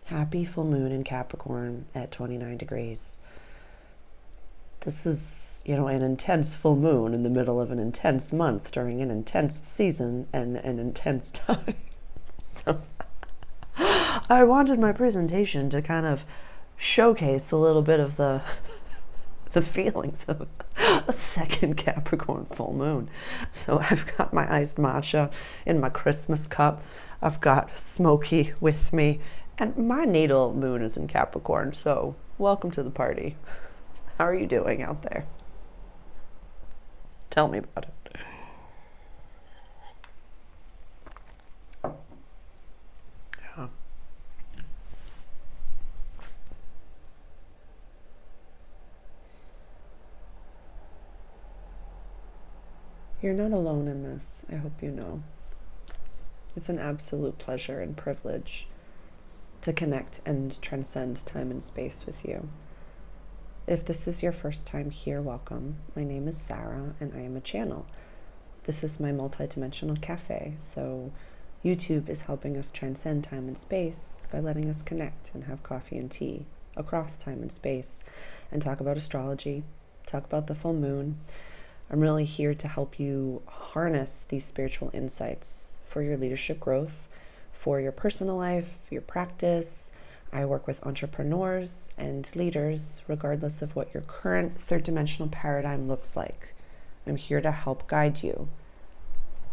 Happy full moon in Capricorn at 29 degrees. This is, an intense full moon in the middle of an intense month during an intense season and an intense time. So I wanted my presentation to kind of showcase a little bit of the feelings of a second Capricorn full moon. So I've got my iced matcha in my Christmas cup. I've got Smokey with me. And my natal moon is in Capricorn, so welcome to the party. How are you doing out there? Tell me about it. Yeah. You're not alone in this, I hope you know. It's an absolute pleasure and privilege to connect and transcend time and space with you. If this is your first time here, welcome. My name is Sarah and I am a channel. This is my multidimensional cafe, so YouTube is helping us transcend time and space by letting us connect and have coffee and tea across time and space and talk about astrology, talk about the full moon. I'm really here to help you harness these spiritual insights for your leadership growth, for your personal life, your practice. I work with entrepreneurs and leaders, regardless of what your current third dimensional paradigm looks like. I'm here to help guide you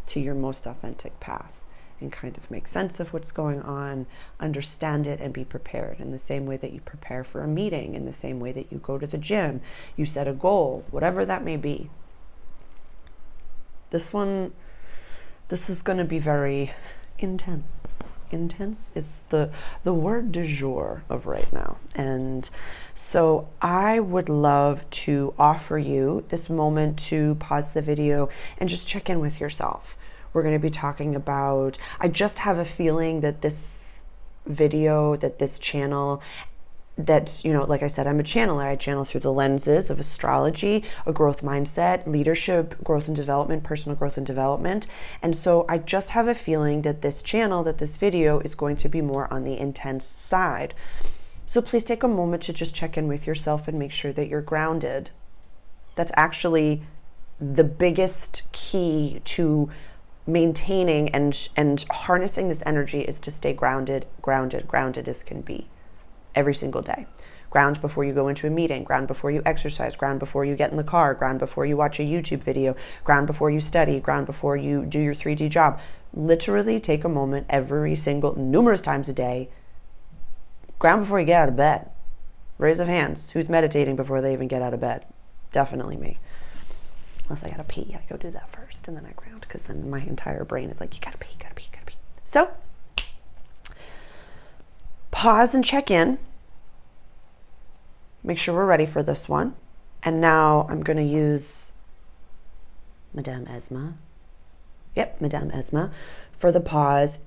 to your most authentic path and kind of make sense of what's going on, understand it, and be prepared in the same way that you prepare for a meeting, in the same way that you go to the gym, you set a goal, whatever that may be. This is going to be very intense. Intense is the word du jour of right now. And so I would love to offer you this moment to pause the video and just check in with yourself. We're going to be talking about, I just have a feeling that this video, that this channel, that, like I said, I'm a channeler. I channel through the lenses of astrology, a growth mindset, leadership, growth and development, personal growth and development. And so I just have a feeling that this channel, that this video is going to be more on the intense side. So please take a moment to just check in with yourself and make sure that you're grounded. That's actually the biggest key to maintaining and harnessing this energy, is to stay grounded as can be. Every single day. Ground before you go into a meeting, ground before you exercise, ground before you get in the car, ground before you watch a YouTube video, ground before you study, ground before you do your 3D job. Literally take a moment numerous times a day. Ground before you get out of bed. Raise of hands. Who's meditating before they even get out of bed? Definitely me. Unless I gotta pee, I go do that first and then I ground, because then my entire brain is like, you gotta pee, you gotta pee, you gotta pee. So, pause and check in. Make sure we're ready for this one. And now I'm going to use Madame Esma. Yep, Madame Esma for the pause.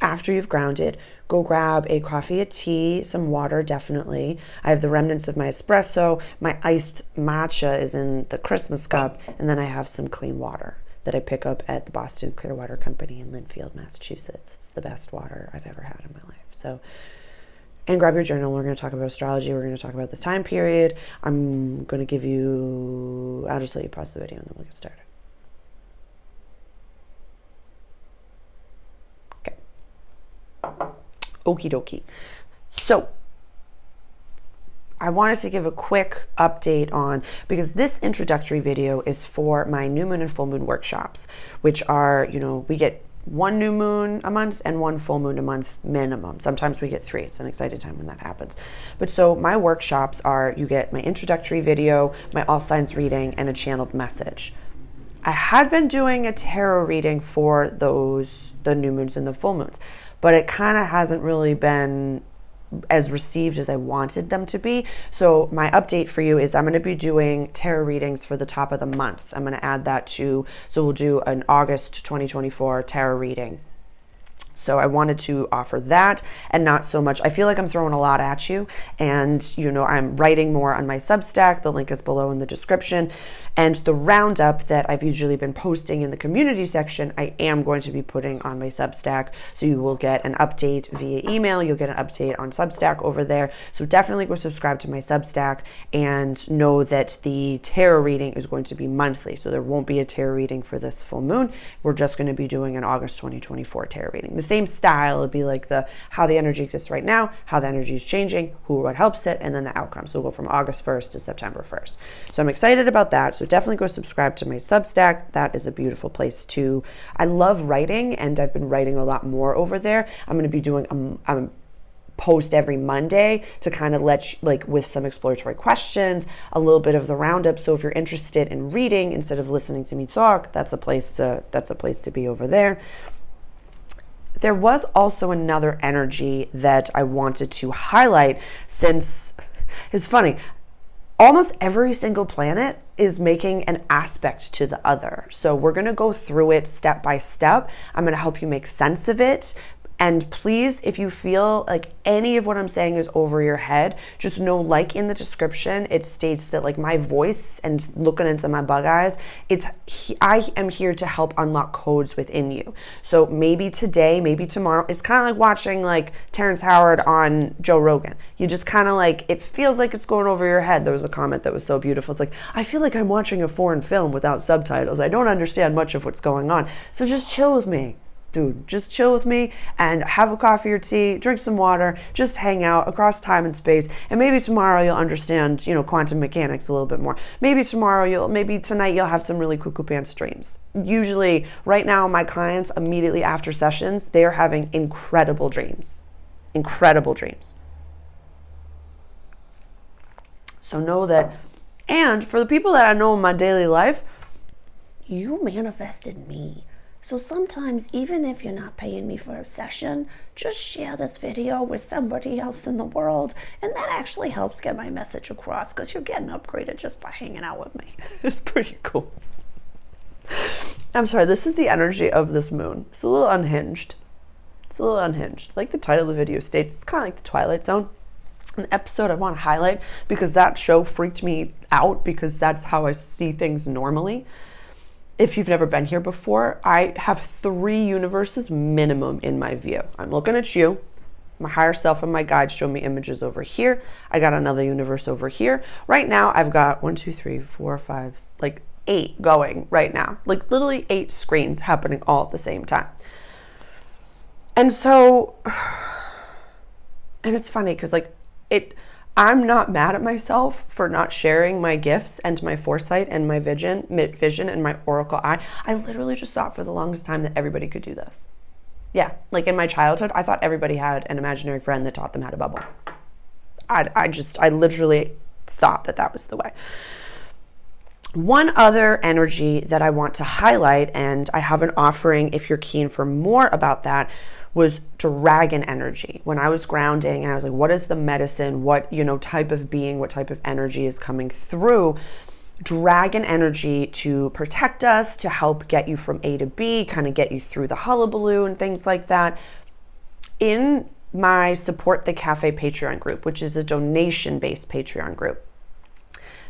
After you've grounded, go grab a coffee, a tea, some water, definitely. I have the remnants of my espresso. My iced matcha is in the Christmas cup. And then I have some clean water that I pick up at the Boston Clear Water Company in Lynnfield, Massachusetts. It's the best water I've ever had in my life. So, and grab your journal. We're going to talk about astrology. We're going to talk about this time period. I'm going to give you, I'll just let you pause the video and then we'll get started. Okay. Okie dokie. So, I wanted to give a quick update on, because this introductory video is for my new moon and full moon workshops, which are, we get one new moon a month and one full moon a month minimum. Sometimes we get 3. It's an exciting time when that happens. But so my workshops are, you get my introductory video, my all signs reading, and a channeled message. I had been doing a tarot reading for the new moons and the full moons, but it kind of hasn't really been as received as I wanted them to be. So my update for you is I'm going to be doing tarot readings for the top of the month. I'm going to add that to, so we'll do an August 2024 tarot reading. So I wanted to offer that and not so much. I feel like I'm throwing a lot at you, and I'm writing more on my Substack. The link is below in the description. And the roundup that I've usually been posting in the community section, I am going to be putting on my Substack. So you will get an update via email. You'll get an update on Substack over there. So definitely go subscribe to my Substack, and know that the tarot reading is going to be monthly. So there won't be a tarot reading for this full moon. We're just going to be doing an August 2024 tarot reading. The same style. It'll be like how the energy exists right now, how the energy is changing, what helps it, and then the outcome. So we'll go from August 1st to September 1st. So I'm excited about that. So definitely go subscribe to my Substack. That is a beautiful place to. I love writing, and I've been writing a lot more over there. I'm going to be doing post every Monday to kind of with some exploratory questions, a little bit of the roundup. So if you're interested in reading instead of listening to me talk, that's a place to be over there. There was also another energy that I wanted to highlight, since it's funny. Almost every single planet is making an aspect to the other. So we're going to go through it step by step. I'm going to help you make sense of it. And please, if you feel like any of what I'm saying is over your head, just know, like in the description, it states that like my voice and looking into my bug eyes, I am here to help unlock codes within you. So maybe today, maybe tomorrow, it's kind of like watching like Terrence Howard on Joe Rogan. You just kind of like, it feels like it's going over your head. There was a comment that was so beautiful. It's like, I feel like I'm watching a foreign film without subtitles. I don't understand much of what's going on. So just chill with me. Dude, just chill with me and have a coffee or tea, drink some water, just hang out across time and space. And maybe tomorrow you'll understand, quantum mechanics a little bit more. Maybe tonight you'll have some really cuckoo pants dreams. Usually right now, my clients immediately after sessions, they are having incredible dreams. Incredible dreams. So know that, and for the people that I know in my daily life, you manifested me. So sometimes, even if you're not paying me for a session, just share this video with somebody else in the world. And that actually helps get my message across, because you're getting upgraded just by hanging out with me. It's pretty cool. I'm sorry, this is the energy of this moon. It's a little unhinged. Like the title of the video states, it's kind of like the Twilight Zone. An episode I want to highlight because that show freaked me out, because that's how I see things normally. If you've never been here before, I have 3 universes minimum in my view. I'm looking at you. My higher self and my guides show me images over here. I got another universe over here. Right now, I've got 1, 2, 3, 4, 5, like 8 going right now. Like literally 8 screens happening all at the same time. And so, and it's funny because I'm not mad at myself for not sharing my gifts and my foresight and my vision and my oracle eye. I literally just thought for the longest time that everybody could do this. Yeah, like in my childhood, I thought everybody had an imaginary friend that taught them how to bubble. I literally thought that was the way. One other energy that I want to highlight, and I have an offering if you're keen for more about that, was dragon energy. When I was grounding and I was like, what is the medicine? What, type of being, what type of energy is coming through? Dragon energy to protect us, to help get you from A to B, kind of get you through the hullabaloo and things like that. In my Support the Cafe Patreon group, which is a donation-based Patreon group,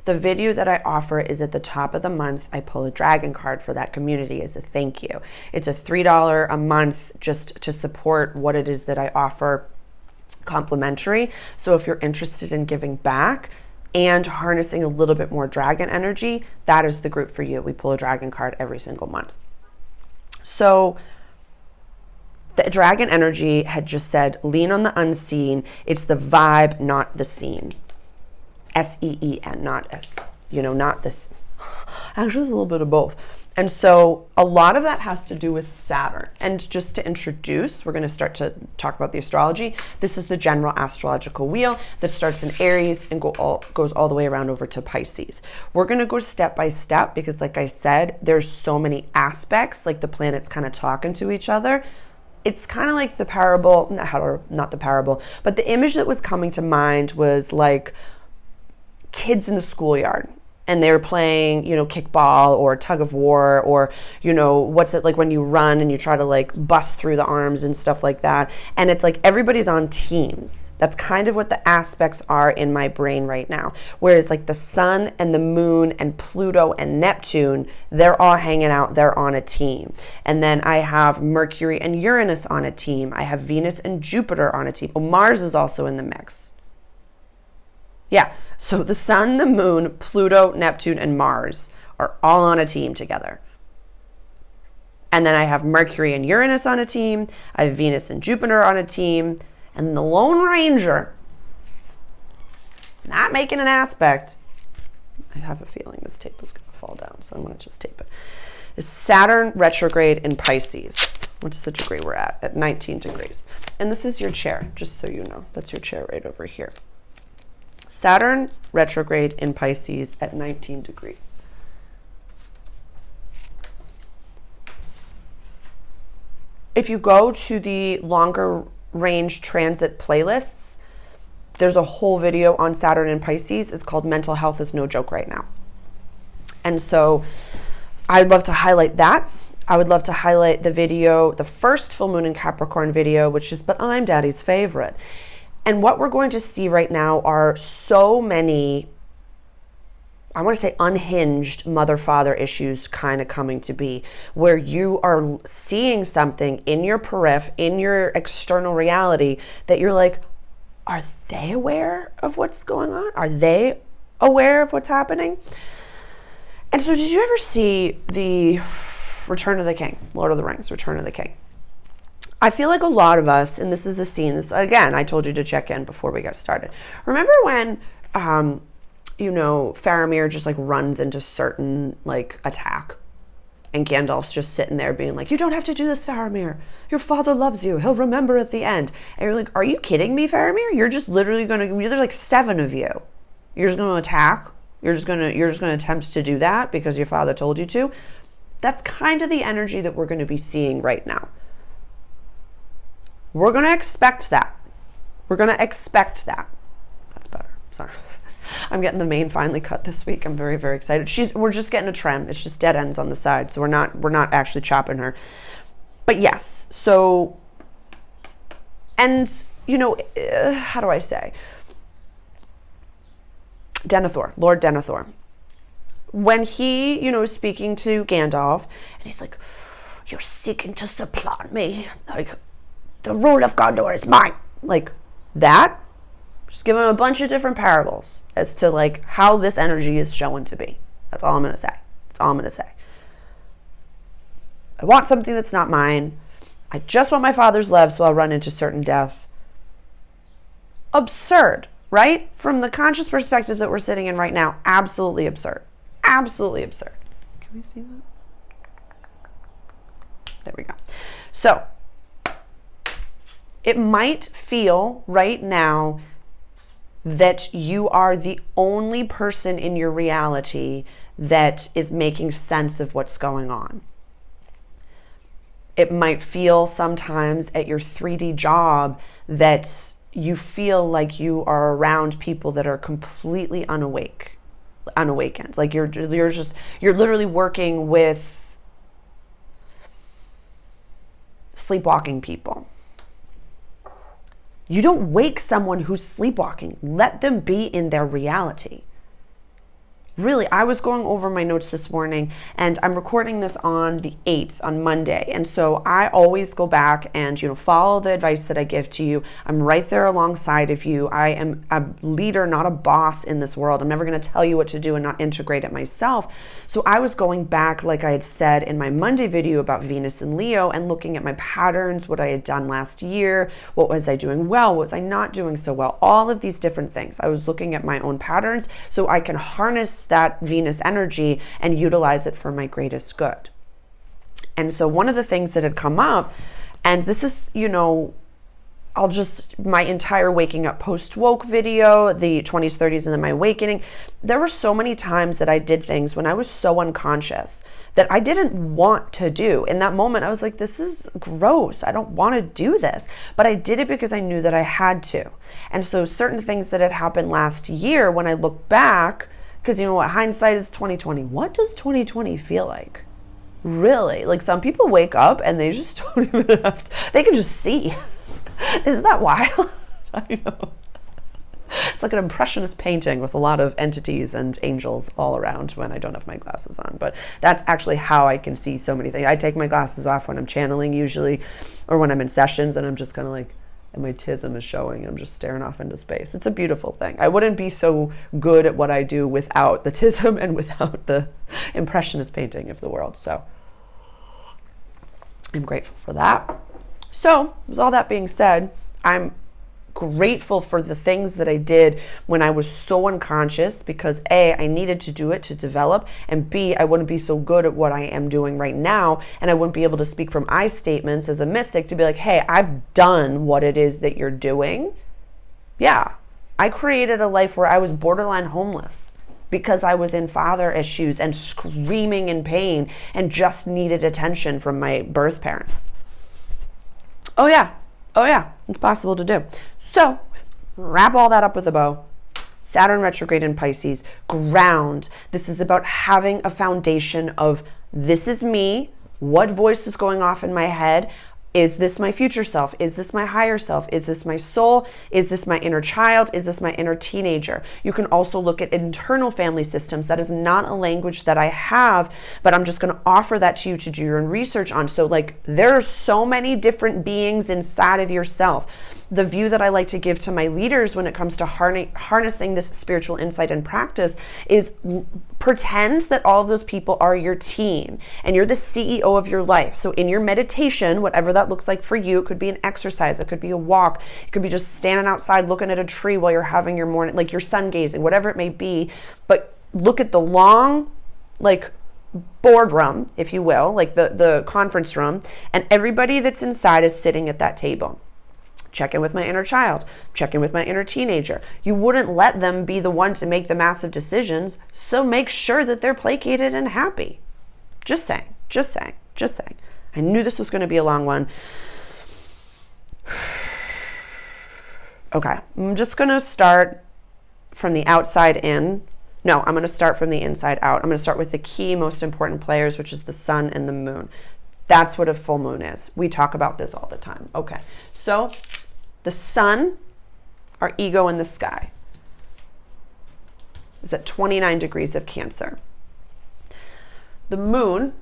the video that I offer is at the top of the month. I pull a dragon card for that community as a thank you. It's a $3 a month just to support what it is that I offer complimentary. So if you're interested in giving back and harnessing a little bit more dragon energy, that is the group for you. We pull a dragon card every single month. So the dragon energy had just said, lean on the unseen. It's the vibe, not the scene. S-E-E-N, not S, not this. Actually, it's a little bit of both. And so a lot of that has to do with Saturn. And just to introduce, we're going to start to talk about the astrology. This is the general astrological wheel that starts in Aries and goes all the way around over to Pisces. We're going to go step by step because, like I said, there's so many aspects, like the planets kind of talking to each other. It's kind of like the parable, not the parable, but the image that was coming to mind was like kids in the schoolyard, and they're playing, you know, kickball or tug of war, or, you know, what's it like when you run and you try to like bust through the arms and stuff like that. And it's like everybody's on teams. That's kind of what the aspects are in my brain right now. Whereas like the sun and the moon and Pluto and Neptune, they're all hanging out. They're on a team. And then I have Mercury and Uranus on a team. I have Venus and Jupiter on a team. Oh, Mars is also in the mix. Yeah, so the sun, the moon, Pluto, Neptune, and Mars are all on a team together. And then I have Mercury and Uranus on a team. I have Venus and Jupiter on a team. And the Lone Ranger, not making an aspect. I have a feeling this tape is going to fall down, so I'm going to just tape it. Is Saturn retrograde in Pisces. What's the degree we're at 19 degrees. And this is your chair, just so you know. That's your chair right over here. Saturn retrograde in Pisces at 19 degrees. If you go to the longer range transit playlists, there's a whole video on Saturn in Pisces. It's called Mental Health is No Joke Right Now. And so I'd love to highlight that. I would love to highlight the video, the first full moon in Capricorn video, which is But I'm Daddy's Favorite. And what we're going to see right now are so many, I want to say unhinged mother-father issues kind of coming to be, where you are seeing something in your periphery, in your external reality, that you're like, are they aware of what's going on? Are they aware of what's happening? And so did you ever see the Return of the King, Lord of the Rings, Return of the King? I feel like a lot of us, and this is a scene, this, again, I told you to check in before we got started. Remember when, you know, Faramir just like runs into certain like attack, and Gandalf's just sitting there being like, you don't have to do this, Faramir. Your father loves you. He'll remember at the end. And you're like, are you kidding me, Faramir? You're just literally going to, there's like 7 of you. You're just going to attack. You're just going to attempt to do that because your father told you to. That's kind of the energy that we're going to be seeing right now. We're going to expect that. We're going to expect that. That's better. Sorry. I'm getting the mane finally cut this week. I'm very, very excited. We're just getting a trim. It's just dead ends on the side. So we're not actually chopping her. But yes, so, and, you know, how do I say? Denethor, Lord Denethor. When he, you know, is speaking to Gandalf, and he's like, you're seeking to supplant me. Like, the rule of Gondor is mine. Like that. Just give him a bunch of different parables as to like how this energy is shown to be. That's all I'm going to say. That's all I'm going to say. I want something that's not mine. I just want my father's love, so I'll run into certain death. Absurd, right? From the conscious perspective that we're sitting in right now, absolutely absurd. Absolutely absurd. Can we see that? There we go. So, it might feel right now that you are the only person in your reality that is making sense of what's going on. It might feel sometimes at your 3D job that you feel like you are around people that are completely unawakened. Like you're literally working with sleepwalking people. You don't wake someone who's sleepwalking. Let them be in their reality. Really, I was going over my notes this morning, and I'm recording this on the 8th, on Monday. And so I always go back and, you know, follow the advice that I give to you. I'm right there alongside of you. I am a leader, not a boss in this world. I'm never going to tell you what to do and not integrate it myself. So I was going back, like I had said in my Monday video about Venus and Leo, and looking at my patterns, what I had done last year, what was I doing well, what was I not doing so well, all of these different things. I was looking at my own patterns so I can harness that Venus energy and utilize it for my greatest good. And so one of the things that had come up, and this is, you know, my entire waking up post-woke video, the 20s, 30s, and then my awakening, there were so many times that I did things when I was so unconscious that I didn't want to do. In that moment, I was like, this is gross. I don't want to do this. But I did it because I knew that I had to. And so certain things that had happened last year, when I look back, Because you know what? Hindsight is 2020. What does 2020 feel like? Really? Like some people wake up and they just don't even have to, they can just see. Isn't that wild? I know. It's like an impressionist painting with a lot of entities and angels all around when I don't have my glasses on. But that's actually how I can see so many things. I take my glasses off when I'm channeling usually, or when I'm in sessions and I'm just kind of like, and my tism is showing. I'm just staring off into space. It's a beautiful thing. I wouldn't be so good at what I do without the tism and without the impressionist painting of the world. So I'm grateful for that. So with all that being said, I'm grateful for the things that I did when I was so unconscious, because A, I needed to do it to develop, and B, I wouldn't be so good at what I am doing right now, and I wouldn't be able to speak from I statements as a mystic to be like, hey, I've done what it is that you're doing. Yeah, I created a life where I was borderline homeless because I was in father issues and screaming in pain and just needed attention from my birth parents. Oh yeah, it's possible to do. So, wrap all that up with a bow. Saturn retrograde in Pisces, ground. This is about having a foundation of, this is me. What voice is going off in my head? Is this my future self? Is this my higher self? Is this my soul? Is this my inner child? Is this my inner teenager? You can also look at internal family systems. That is not a language that I have, but I'm just going to offer that to you to do your own research on. So like, there are so many different beings inside of yourself. The view that I like to give to my leaders when it comes to harnessing this spiritual insight and practice is pretend that all of those people are your team and you're the CEO of your life. So in your meditation, whatever that looks like for you, it could be an exercise, it could be a walk, it could be just standing outside looking at a tree while you're having your morning, like you're sun gazing, whatever it may be. But look at the long, like, boardroom, if you will, like the conference room, and everybody that's inside is sitting at that table. Check in with my inner child, check in with my inner teenager. You wouldn't let them be the one to make the massive decisions, so make sure that they're placated and happy. Just saying. I knew this was going to be a long one. Okay, I'm just going to start from the outside in. No, I'm going to start from the inside out. I'm going to start with the key most important players, which is the sun and the moon. That's what a full moon is. We talk about this all the time. Okay, so the sun, our ego in the sky, is at 29 degrees of Cancer. The moon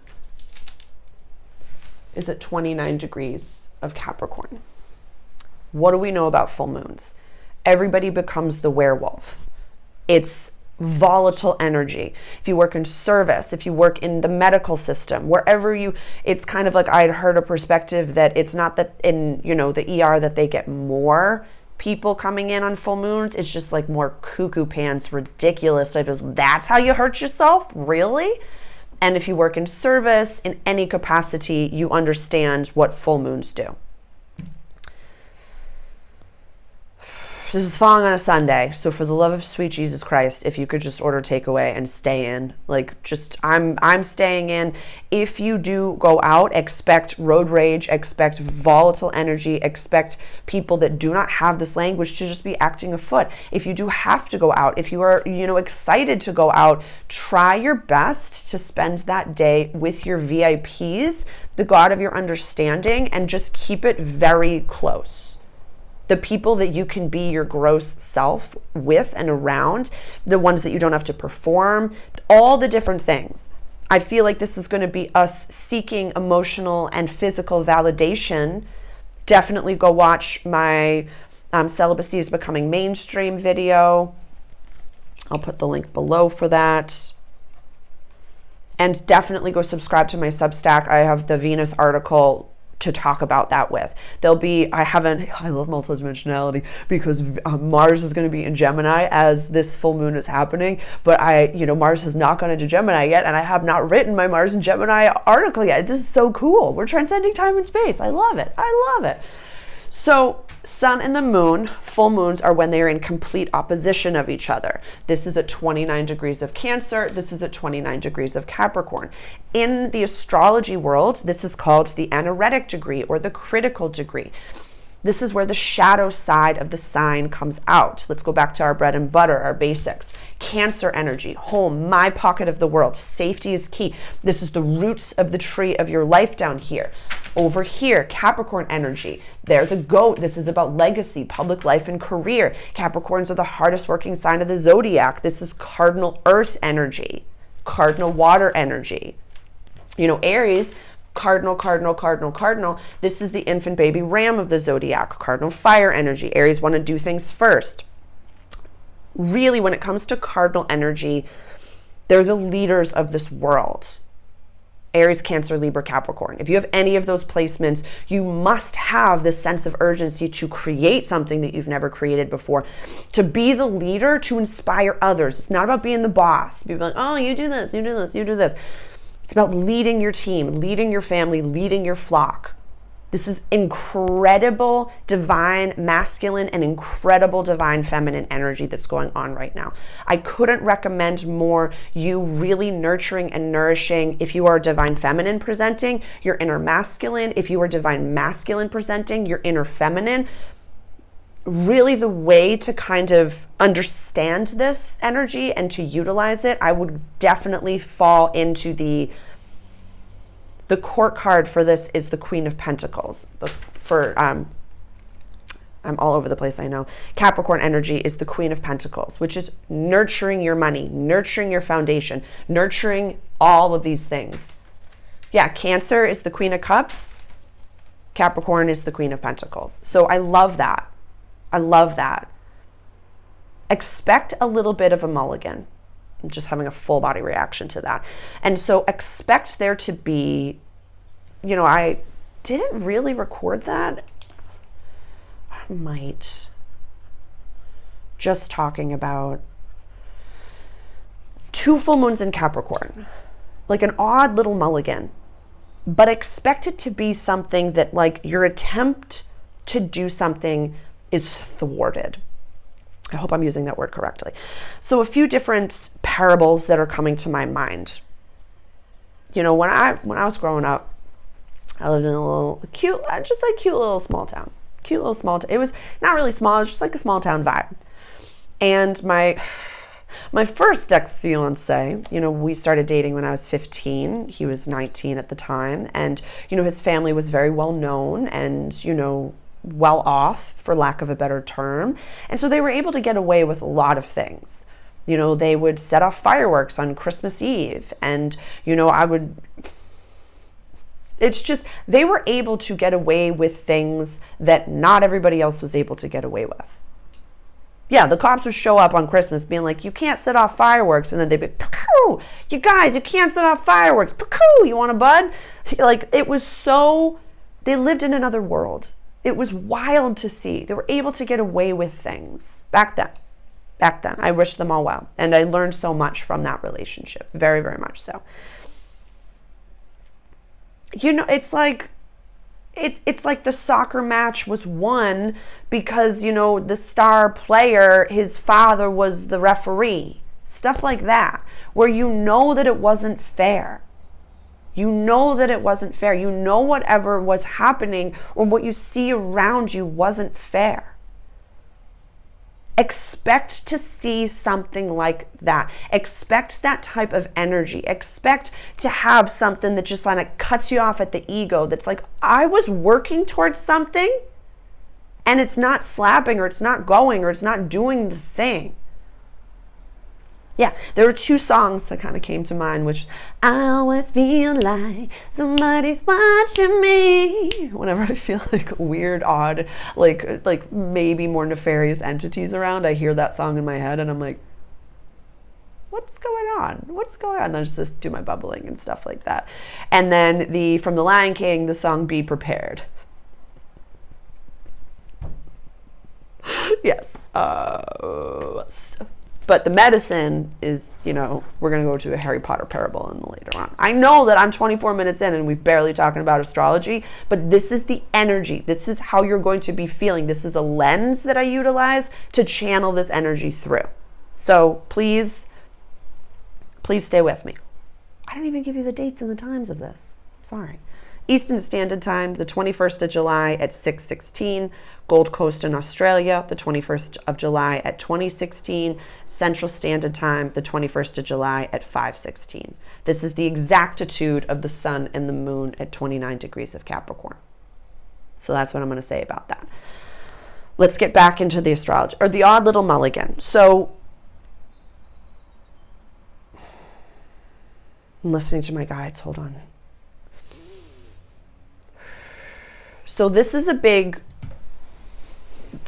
is at 29 degrees of Capricorn. What do we know about full moons? Everybody becomes the werewolf. It's volatile energy. If you work in service, if you work in the medical system, wherever it's kind of like, I'd heard a perspective that it's not that in, the ER that they get more people coming in on full moons. It's just like more cuckoo pants, ridiculous. That's how you hurt yourself? Really? And if you work in service in any capacity, you understand what full moons do. This is falling on a Sunday, so for the love of sweet Jesus Christ, if you could just order takeaway and stay in, I'm staying in. If you do go out, expect road rage, expect volatile energy, expect people that do not have this language to just be acting afoot. If you do have to go out, if you are, excited to go out, try your best to spend that day with your VIPs, the God of your understanding, and just keep it very close. The people that you can be your gross self with and around, the ones that you don't have to perform, all the different things. I feel like this is going to be us seeking emotional and physical validation. Definitely go watch my Celibacy is Becoming Mainstream video. I'll put the link below for that. And definitely go subscribe to my Substack. I have the Venus article to talk about that with. I love multidimensionality because Mars is going to be in Gemini as this full moon is happening, but Mars has not gone into Gemini yet, and I have not written my Mars in Gemini article yet. This is so cool. We're transcending time and space. I love it. So sun and the moon, full moons are when they are in complete opposition of each other. This is at 29 degrees of Cancer. This is at 29 degrees of Capricorn. In the astrology world, this is called the anaretic degree or the critical degree. This is where the shadow side of the sign comes out. Let's go back to our bread and butter, our basics. Cancer energy, home, my pocket of the world. Safety is key. This is the roots of the tree of your life down here. Over here, Capricorn energy. They're the goat. This is about legacy, public life, and career. Capricorns are the hardest working sign of the zodiac. This is cardinal earth energy, cardinal water energy. Aries, cardinal. This is the infant baby ram of the zodiac, cardinal fire energy. Aries want to do things first. Really, when it comes to cardinal energy, they're the leaders of this world. Aries, Cancer, Libra, Capricorn. If you have any of those placements, you must have this sense of urgency to create something that you've never created before, to be the leader, to inspire others. It's not about being the boss. People are like, oh, you do this, you do this, you do this. It's about leading your team, leading your family, leading your flock. This is incredible divine masculine and incredible divine feminine energy that's going on right now. I couldn't recommend more you really nurturing and nourishing. If you are divine feminine presenting, your inner masculine. If you are divine masculine presenting, your inner feminine. Really the way to kind of understand this energy and to utilize it, I would definitely fall into the court card for this is the Queen of Pentacles. I'm all over the place, I know. Capricorn energy is the Queen of Pentacles, which is nurturing your money, nurturing your foundation, nurturing all of these things. Yeah, Cancer is the Queen of Cups. Capricorn is the Queen of Pentacles. So I love that. I love that. Expect a little bit of a mulligan. I'm just having a full body reaction to that. And so expect there to be, I didn't really record that. I might. Just talking about 2 full moons in Capricorn. Like an odd little mulligan. But expect it to be something that like your attempt to do something is thwarted. I hope I'm using that word correctly. So a few different parables that are coming to my mind. When I was growing up, I lived in a little cute little small town. Cute little small town. It was not really small, it was just like a small town vibe. And my first ex-fiance, we started dating when I was 15. He was 19 at the time. And, his family was very well known and, well off, for lack of a better term. And so they were able to get away with a lot of things. They would set off fireworks on Christmas Eve. And, it's just, they were able to get away with things that not everybody else was able to get away with. Yeah, the cops would show up on Christmas being like, you can't set off fireworks. And then they'd be, Pacoo, you guys, you can't set off fireworks. Pacoo, you want a bud? Like, it was so, they lived in another world. It was wild to see. They were able to get away with things back then. I wish them all well. And I learned so much from that relationship. Very, very much so. It's like the soccer match was won because, the star player, his father was the referee. Stuff like that, where that it wasn't fair. That it wasn't fair. Whatever was happening or what you see around you wasn't fair. Expect to see something like that. Expect that type of energy. Expect to have something that just kind of cuts you off at the ego. That's like, I was working towards something and it's not slapping or it's not going or it's not doing the thing. Yeah, there were 2 songs that kind of came to mind, which I always feel like somebody's watching me. Whenever I feel like weird, odd, like maybe more nefarious entities around, I hear that song in my head and I'm like, what's going on? What's going on? And I just do my bubbling and stuff like that. And then from The Lion King, the song Be Prepared. Yes. But the medicine is, we're going to go to a Harry Potter parable in the later on. I know that I'm 24 minutes in and we've barely talking about astrology, but this is the energy. This is how you're going to be feeling. This is a lens that I utilize to channel this energy through. So please stay with me. I didn't even give you the dates and the times of this. Sorry. Eastern Standard Time, the 21st of July at 6:16. Gold Coast in Australia, the 21st of July at 20:16. Central Standard Time, the 21st of July at 5:16. This is the exactitude of the sun and the moon at 29 degrees of Capricorn. So that's what I'm going to say about that. Let's get back into the astrology, or the odd little mulligan. So I'm listening to my guides. Hold on. So this is the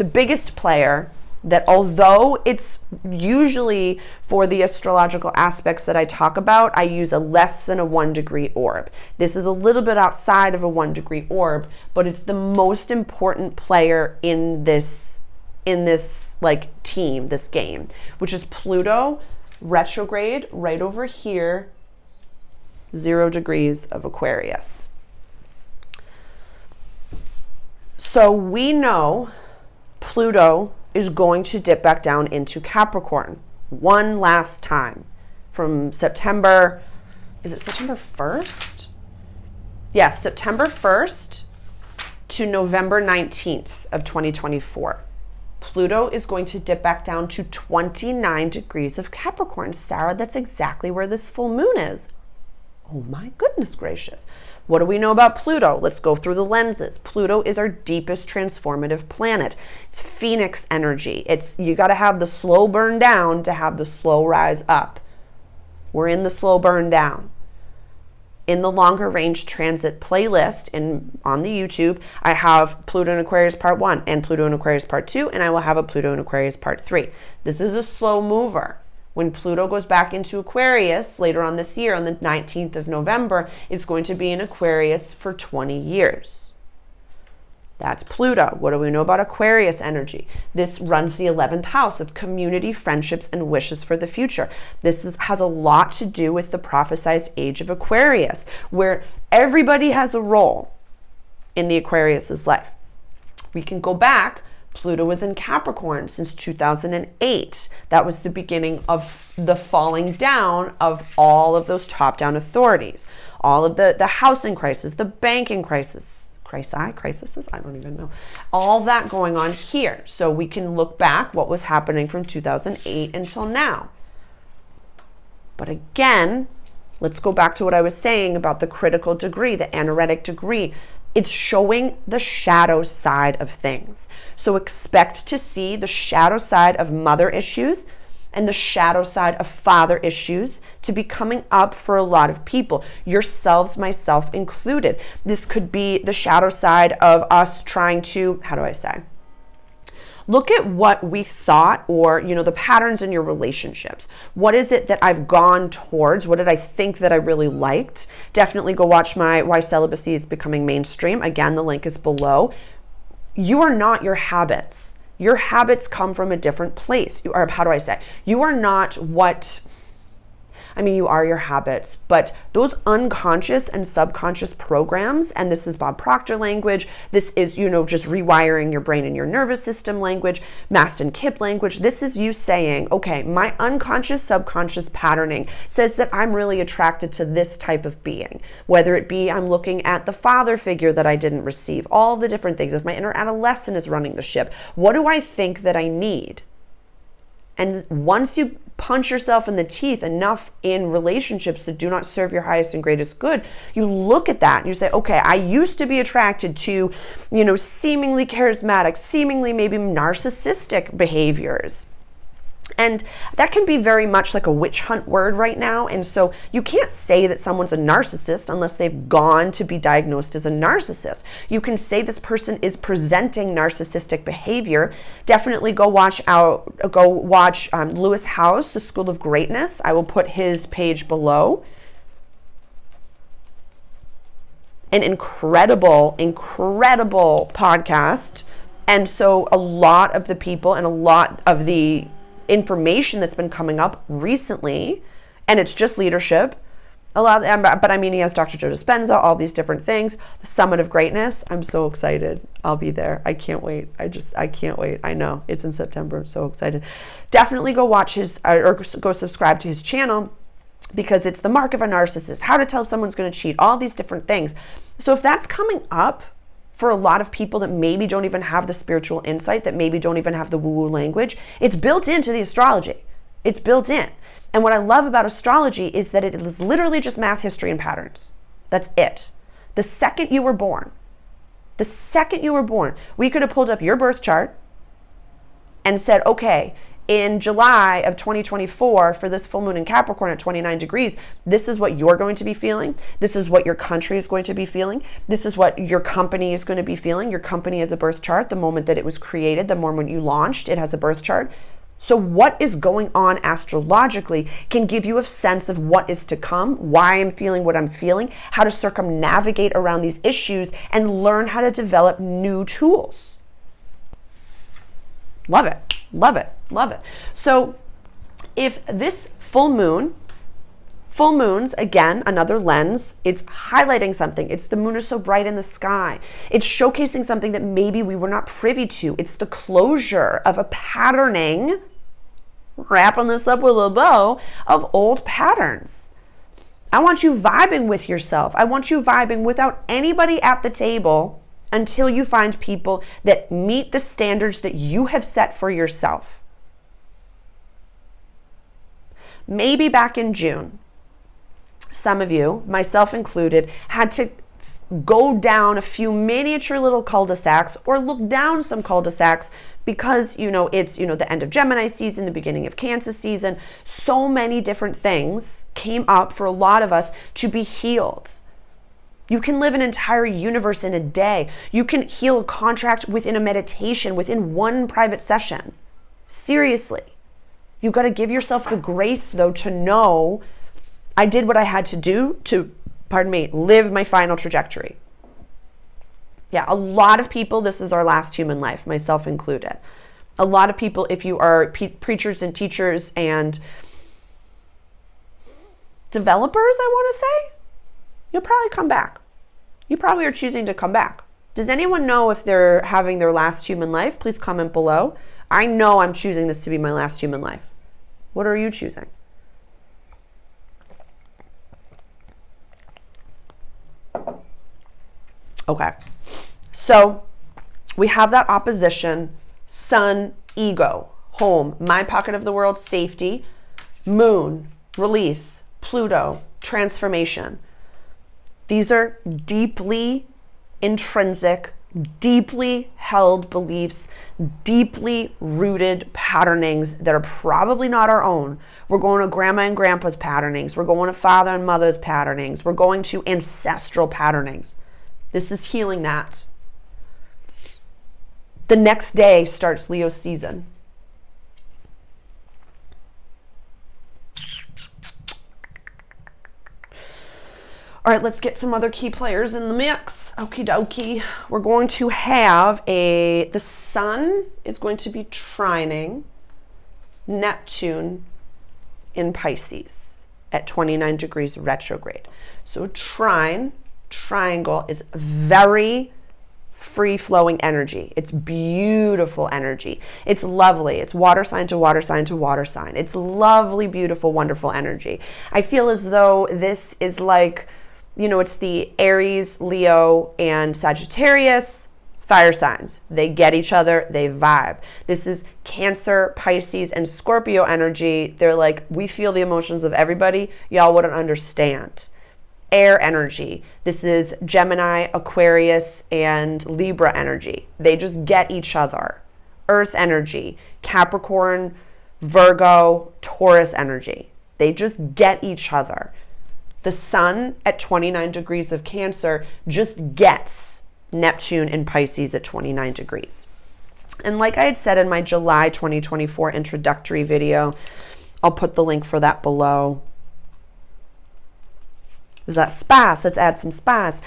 biggest player that, although it's usually for the astrological aspects that I talk about, I use a less than a 1 degree orb. This is a little bit outside of a 1 degree orb, but it's the most important player in this like team, this game, which is Pluto retrograde right over here, 0 degrees of Aquarius. So we know Pluto is going to dip back down into Capricorn one last time from September, is it September 1st? Yes, September 1st to November 19th of 2024. Pluto is going to dip back down to 29 degrees of Capricorn. Sarah, that's exactly where this full moon is. Oh my goodness gracious. What do we know about Pluto? Let's go through the lenses. Pluto is our deepest transformative planet. It's Phoenix energy. You got to have the slow burn down to have the slow rise up. We're in the slow burn down. In the longer range transit playlist on the YouTube, I have Pluto in Aquarius Part 1 and Pluto in Aquarius Part 2, and I will have a Pluto in Aquarius Part 3. This is a slow mover. When Pluto goes back into Aquarius later on this year, on the 19th of November, it's going to be in Aquarius for 20 years. That's Pluto. What do we know about Aquarius energy? This runs the 11th house of community, friendships, and wishes for the future. This has a lot to do with the prophesized age of Aquarius, where everybody has a role in the Aquarius's life. We can go back. Pluto was in Capricorn since 2008. That was the beginning of the falling down of all of those top-down authorities. All of the housing crisis, the banking crisis, crises, I don't even know. All that going on here. So we can look back what was happening from 2008 until now. But again, let's go back to what I was saying about the critical degree, the anaretic degree. It's showing the shadow side of things. So expect to see the shadow side of mother issues and the shadow side of father issues to be coming up for a lot of people, yourselves, myself included. This could be the shadow side of us trying to, how do I say? Look at what we thought, or, the patterns in your relationships. What is it that I've gone towards? What did I think that I really liked? Definitely go watch my Why Celibacy is Becoming Mainstream. Again, the link is below. You are not your habits. Your habits come from a different place. You are, how do I say? You are not what... you are your habits, but those unconscious and subconscious programs, and this is Bob Proctor language, this is, just rewiring your brain and your nervous system language, Maston Kipp language. This is you saying, okay, my unconscious, subconscious patterning says that I'm really attracted to this type of being, whether it be I'm looking at the father figure that I didn't receive, all the different things. If my inner adolescent is running the ship, what do I think that I need? And once you punch yourself in the teeth enough in relationships that do not serve your highest and greatest good, you look at that and you say, okay, I used to be attracted to, seemingly charismatic, seemingly maybe narcissistic behaviors. And that can be very much like a witch hunt word right now. And so you can't say that someone's a narcissist unless they've gone to be diagnosed as a narcissist. You can say this person is presenting narcissistic behavior. Definitely go watch Lewis Howes, The School of Greatness. I will put his page below. An incredible podcast. And so a lot of the people and a lot of the information that's been coming up recently, and it's just leadership, but he has Dr. Joe Dispenza, all these different things, the Summit of Greatness. I'm so excited. I'll be there. I can't wait. I can't wait. I know it's in September. I'm so excited. Definitely go watch his, or go subscribe to his channel. because it's the mark of a narcissist, how to tell if someone's going to cheat, all these different things. So if that's coming up for a lot of people that maybe don't even have the spiritual insight, that maybe don't even have the woo-woo language, it's built into the astrology. It's built in. And what I love about astrology is that it is literally just math, history, and patterns. That's it. The second you were born, we could have pulled up your birth chart and said, okay, in July of 2024, for this full moon in Capricorn at 29 degrees, this is what you're going to be feeling. This is what your country is going to be feeling. This is what your company is going to be feeling. Your company has a birth chart. The moment that it was created, the moment you launched, it has a birth chart. So what is going on astrologically can give you a sense of what is to come, why I'm feeling what I'm feeling, how to circumnavigate around these issues, and learn how to develop new tools. Love it. Love it. Love it. So if this full moons, again, another lens, it's highlighting something. It's the moon is so bright in the sky. It's showcasing something that maybe we were not privy to. It's the closure of a patterning, wrapping this up with a bow, of old patterns. I want you vibing with yourself. I want you vibing without anybody at the table until you find people that meet the standards that you have set for yourself. Maybe back in June, some of you, myself included, had to go down a few miniature little cul-de-sacs or look down some cul-de-sacs because, it's, the end of Gemini season, the beginning of Cancer season. So many different things came up for a lot of us to be healed. You can live an entire universe in a day. You can heal a contract within a meditation, within one private session. Seriously. You've got to give yourself the grace, though, to know I did what I had to do to, live my final trajectory. Yeah, a lot of people, this is our last human life, myself included. A lot of people, if you are preachers and teachers and developers, I want to say, you'll probably come back. You probably are choosing to come back. Does anyone know if they're having their last human life? Please comment below. I know I'm choosing this to be my last human life. What are you choosing? Okay. So we have that opposition, sun, ego, home, my pocket of the world, safety, moon, release, Pluto, transformation. These are deeply intrinsic, deeply held beliefs, deeply rooted patternings that are probably not our own. We're going to grandma and grandpa's patternings. We're going to father and mother's patternings. We're going to ancestral patternings. This is healing that. The next day starts Leo season. All right, let's get some other key players in the mix. Okie dokie. We're going to have the sun is going to be trining Neptune in Pisces at 29 degrees retrograde. So triangle is very free-flowing energy. It's beautiful energy. It's lovely. It's water sign to water sign to water sign. It's lovely, beautiful, wonderful energy. I feel as though this is like, it's the Aries, Leo, and Sagittarius fire signs. They get each other, they vibe. This is Cancer, Pisces, and Scorpio energy. They're like, we feel the emotions of everybody. Y'all wouldn't understand. Air energy. This is Gemini, Aquarius, and Libra energy. They just get each other. Earth energy. Capricorn, Virgo, Taurus energy. They just get each other. The sun at 29 degrees of Cancer just gets Neptune in Pisces at 29 degrees. And like I had said in my July 2024 introductory video, I'll put the link for that below. There's that spice. Let's add some spice.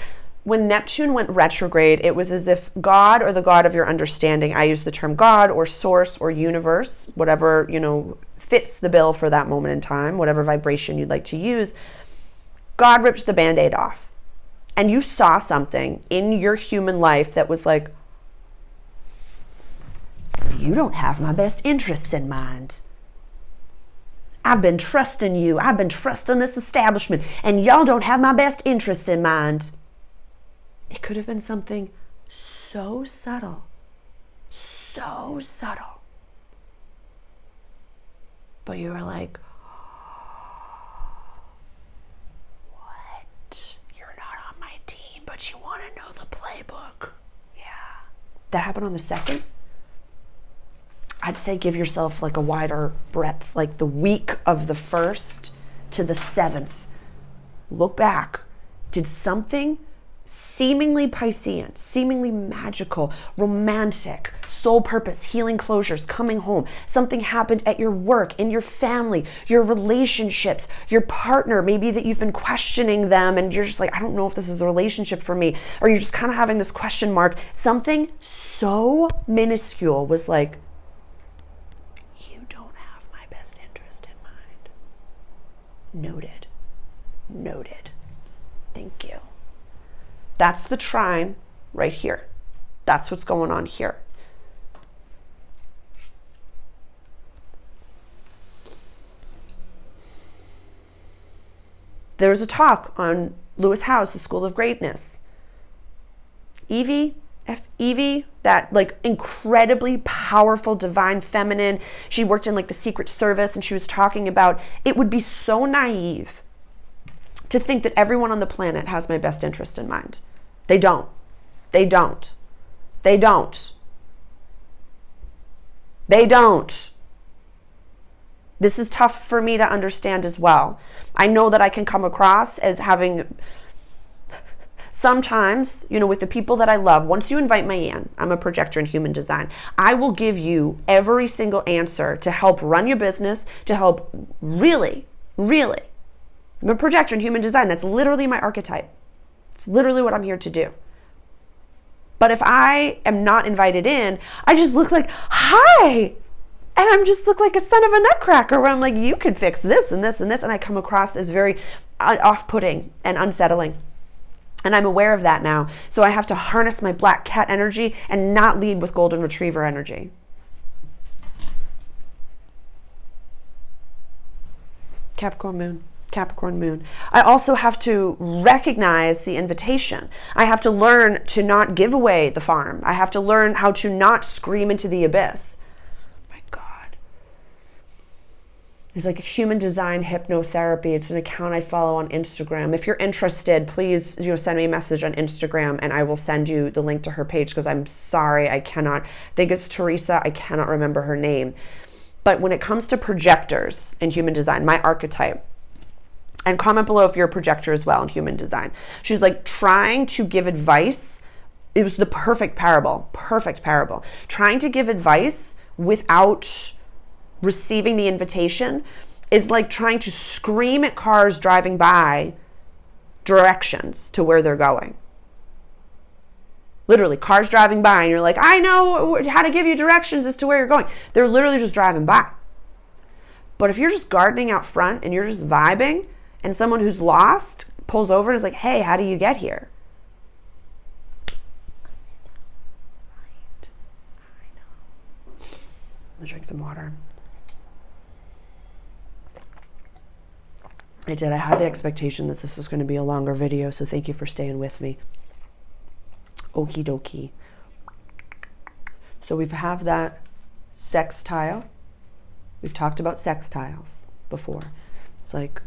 When Neptune went retrograde, it was as if God, or the God of your understanding, I use the term God or source or universe, whatever, fits the bill for that moment in time, whatever vibration you'd like to use, God ripped the Band-Aid off. And you saw something in your human life that was like, you don't have my best interests in mind. I've been trusting you. I've been trusting this establishment, and y'all don't have my best interests in mind. It could have been something so subtle, so subtle. But you were like, what? You're not on my team, but you want to know the playbook. Yeah. That happened on the 2nd. I'd say give yourself like a wider breadth, like the week of the 1st to the 7th. Look back. Did something seemingly Piscean, seemingly magical, romantic, soul purpose, healing closures, coming home, something happened at your work, in your family, your relationships, your partner, maybe that you've been questioning them and you're just like, I don't know if this is the relationship for me, or you're just kind of having this question mark. Something so minuscule was like, noted. Noted. Thank you. That's the trine right here. That's what's going on here. There's a talk on Lewis Howes, The School of Greatness. Evie, that like incredibly powerful divine feminine. She worked in like the Secret Service, and she was talking about it would be so naive to think that everyone on the planet has my best interest in mind. They don't. They don't. They don't. They don't. This is tough for me to understand as well. I know that I can come across as having sometimes, with the people that I love, once you invite me in, I'm a projector in human design, I will give you every single answer to help run your business, to help really. I'm a projector in human design. That's literally my archetype. It's literally what I'm here to do. But if I am not invited in, I just look like, hi! And I'm just look like a son of a nutcracker where I'm like, you could fix this and this and this. And I come across as very off-putting and unsettling. And I'm aware of that now. So I have to harness my black cat energy and not lead with golden retriever energy. Capricorn moon. Capricorn moon. I also have to recognize the invitation. I have to learn to not give away the farm. I have to learn how to not scream into the abyss. There's like a human design hypnotherapy. It's an account I follow on Instagram. If you're interested, please send me a message on Instagram and I will send you the link to her page, because I'm sorry, I think it's Teresa. I cannot remember her name. But when it comes to projectors in human design, my archetype, and comment below if you're a projector as well in human design. She was like trying to give advice. It was the perfect parable. Trying to give advice without receiving the invitation is like trying to scream at cars driving by directions to where they're going. Literally, cars driving by and you're like, I know how to give you directions as to where you're going. They're literally just driving by. But if you're just gardening out front and you're just vibing and someone who's lost pulls over and is like, hey, how do you get here? I know. I'm gonna drink some water. I had the expectation that this was going to be a longer video, so thank you for staying with me. Okie dokie. So we have that sextile. We've talked about sextiles before. It's like,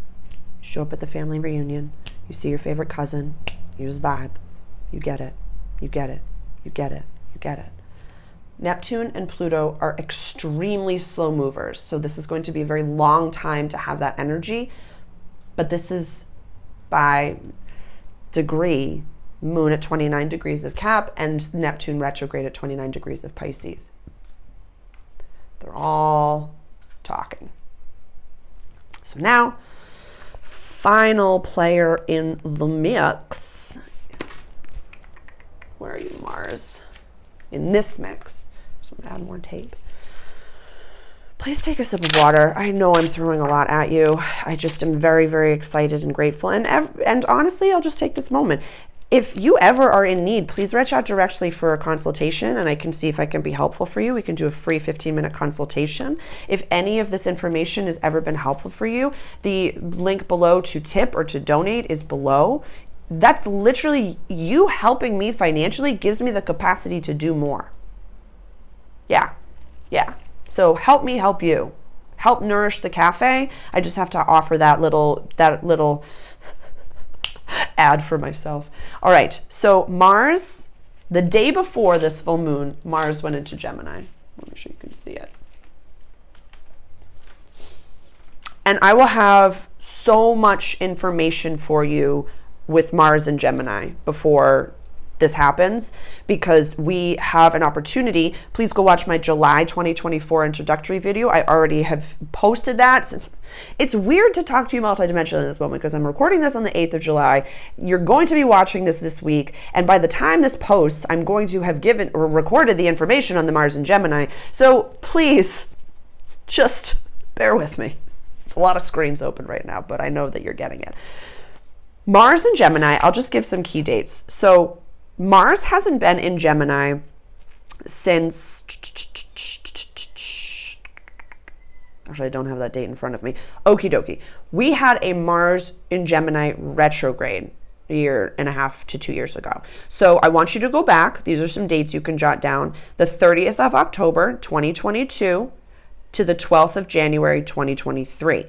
show up at the family reunion, you see your favorite cousin, you just vibe. You get it. You get it. You get it. You get it. Neptune and Pluto are extremely slow movers, so this is going to be a very long time to have that energy. But this is by degree, Moon at 29 degrees of Cap and Neptune retrograde at 29 degrees of Pisces. They're all talking. So now, final player in the mix. Where are you, Mars? In this mix. So I'm gonna add more tape. Please take a sip of water. I know I'm throwing a lot at you. I just am very, very excited and grateful. And honestly, I'll just take this moment. If you ever are in need, please reach out directly for a consultation and I can see if I can be helpful for you. We can do a free 15-minute consultation. If any of this information has ever been helpful for you, the link below to tip or to donate is below. That's literally you helping me financially gives me the capacity to do more. Yeah. So help me help you. Help nourish the cafe. I just have to offer that little ad for myself. All right, so Mars, the day before this full moon, Mars went into Gemini. Let me sure you can see it. And I will have so much information for you with Mars and Gemini before this happens, because we have an opportunity. Please go watch my July 2024 introductory video. I already have posted that. Since it's weird to talk to you multidimensionally in this moment because I'm recording this on the 8th of July. You're going to be watching this week. And by the time this posts, I'm going to have given or recorded the information on the Mars and Gemini. So please just bear with me. It's a lot of screens open right now, but I know that you're getting it. Mars and Gemini, I'll just give some key dates. So Mars hasn't been in Gemini since, actually I don't have that date in front of me. Okie dokie. We had a Mars in Gemini retrograde a year and a half to 2 years ago. So I want you to go back. These are some dates you can jot down. The 30th of October, 2022 to the 12th of January, 2023.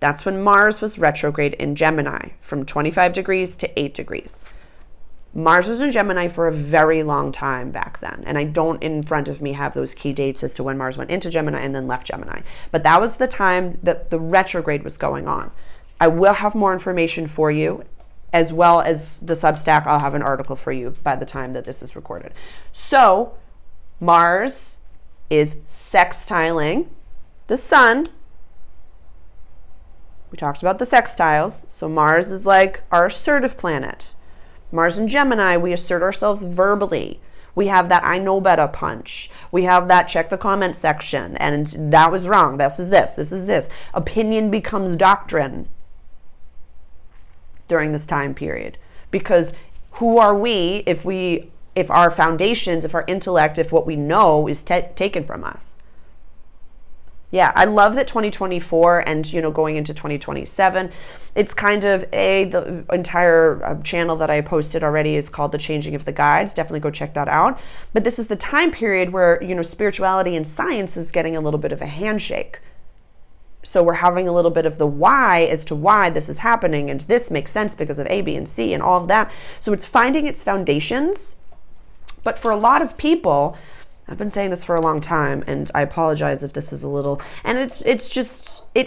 That's when Mars was retrograde in Gemini from 25 degrees to 8 degrees. Mars was in Gemini for a very long time back then. And I don't in front of me have those key dates as to when Mars went into Gemini and then left Gemini. But that was the time that the retrograde was going on. I will have more information for you, as well as the Substack. I'll have an article for you by the time that this is recorded. So Mars is sextiling the Sun. We talked about the sextiles. So Mars is like our assertive planet. Mars and Gemini, we assert ourselves verbally. We have that I know better punch. We have that check the comment section. And that was wrong. This is this. Opinion becomes doctrine during this time period. Because who are we if our foundations, if our intellect, if what we know is taken from us? Yeah, I love that 2024 and, going into 2027, it's kind of the entire channel that I posted already is called The Changing of the Guides. Definitely go check that out. But this is the time period where, spirituality and science is getting a little bit of a handshake. So we're having a little bit of the why as to why this is happening. And this makes sense because of A, B, and C and all of that. So it's finding its foundations. But for a lot of people, I've been saying this for a long time, and I apologize if this is a little, and it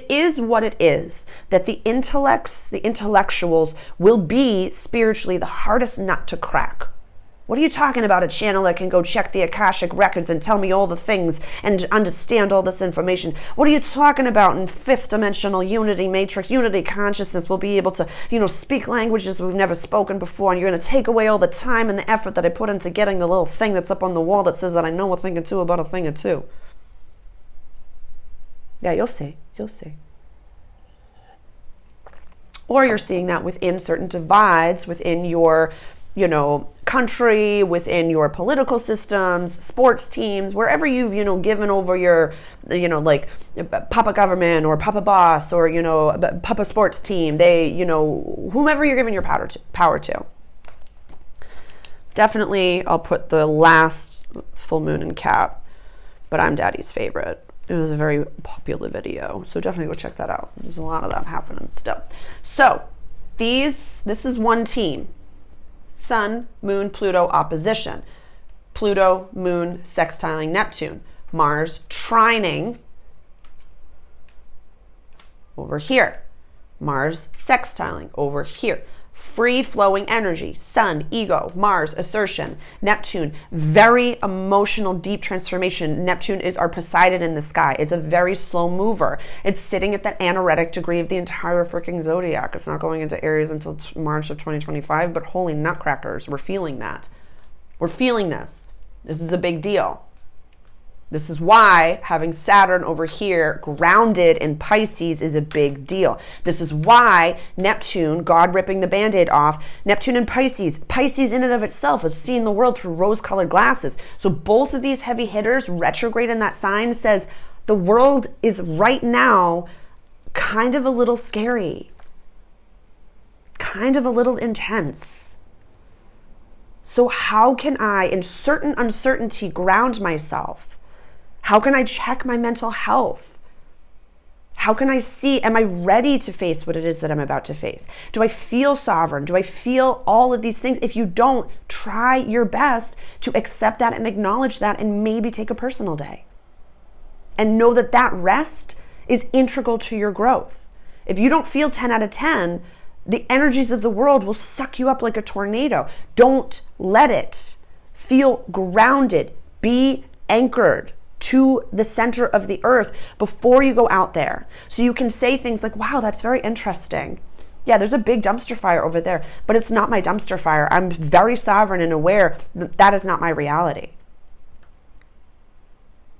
is what it is, that the intellectuals will be spiritually the hardest nut to crack. What are you talking about, a channel that can go check the Akashic records and tell me all the things and understand all this information? What are you talking about in fifth dimensional unity matrix, unity consciousness? We'll be able to, speak languages we've never spoken before, and you're going to take away all the time and the effort that I put into getting the little thing that's up on the wall that says that I know a thing or two about a thing or two. Yeah, you'll see. Or you're seeing that within certain divides within your country, within your political systems, sports teams, wherever you've, given over your, like Papa government or Papa boss or, Papa sports team, they, whomever you're giving your power to. Definitely, I'll put the last full moon in Cap, but I'm Daddy's favorite. It was a very popular video, so definitely go check that out. There's a lot of that happening still. So this is one team. Sun, Moon, Pluto opposition. Pluto, Moon, sextiling Neptune. Mars trining over here. Mars sextiling over here. Free-flowing energy. Sun, ego. Mars, assertion. Neptune, very emotional, deep transformation. Neptune is our Poseidon in the sky. It's a very slow mover. It's sitting at that anaretic degree of the entire freaking zodiac. It's not going into Aries until March of 2025, but holy nutcrackers, we're feeling that. We're feeling this. This is a big deal. This is why having Saturn over here grounded in Pisces is a big deal. This is why Neptune, God ripping the Band-Aid off, Neptune and Pisces in and of itself is seeing the world through rose-colored glasses. So both of these heavy hitters retrograde in that sign says the world is right now kind of a little scary, kind of a little intense. So how can I, in certain uncertainty, ground myself? How can I check my mental health? How can I see, am I ready to face what it is that I'm about to face? Do I feel sovereign? Do I feel all of these things? If you don't, try your best to accept that and acknowledge that and maybe take a personal day. And know that that rest is integral to your growth. If you don't feel 10 out of 10, the energies of the world will suck you up like a tornado. Don't let it. Feel grounded. Be anchored to the center of the earth before you go out there. So you can say things like, wow, that's very interesting. Yeah, there's a big dumpster fire over there, but it's not my dumpster fire. I'm very sovereign and aware that that is not my reality.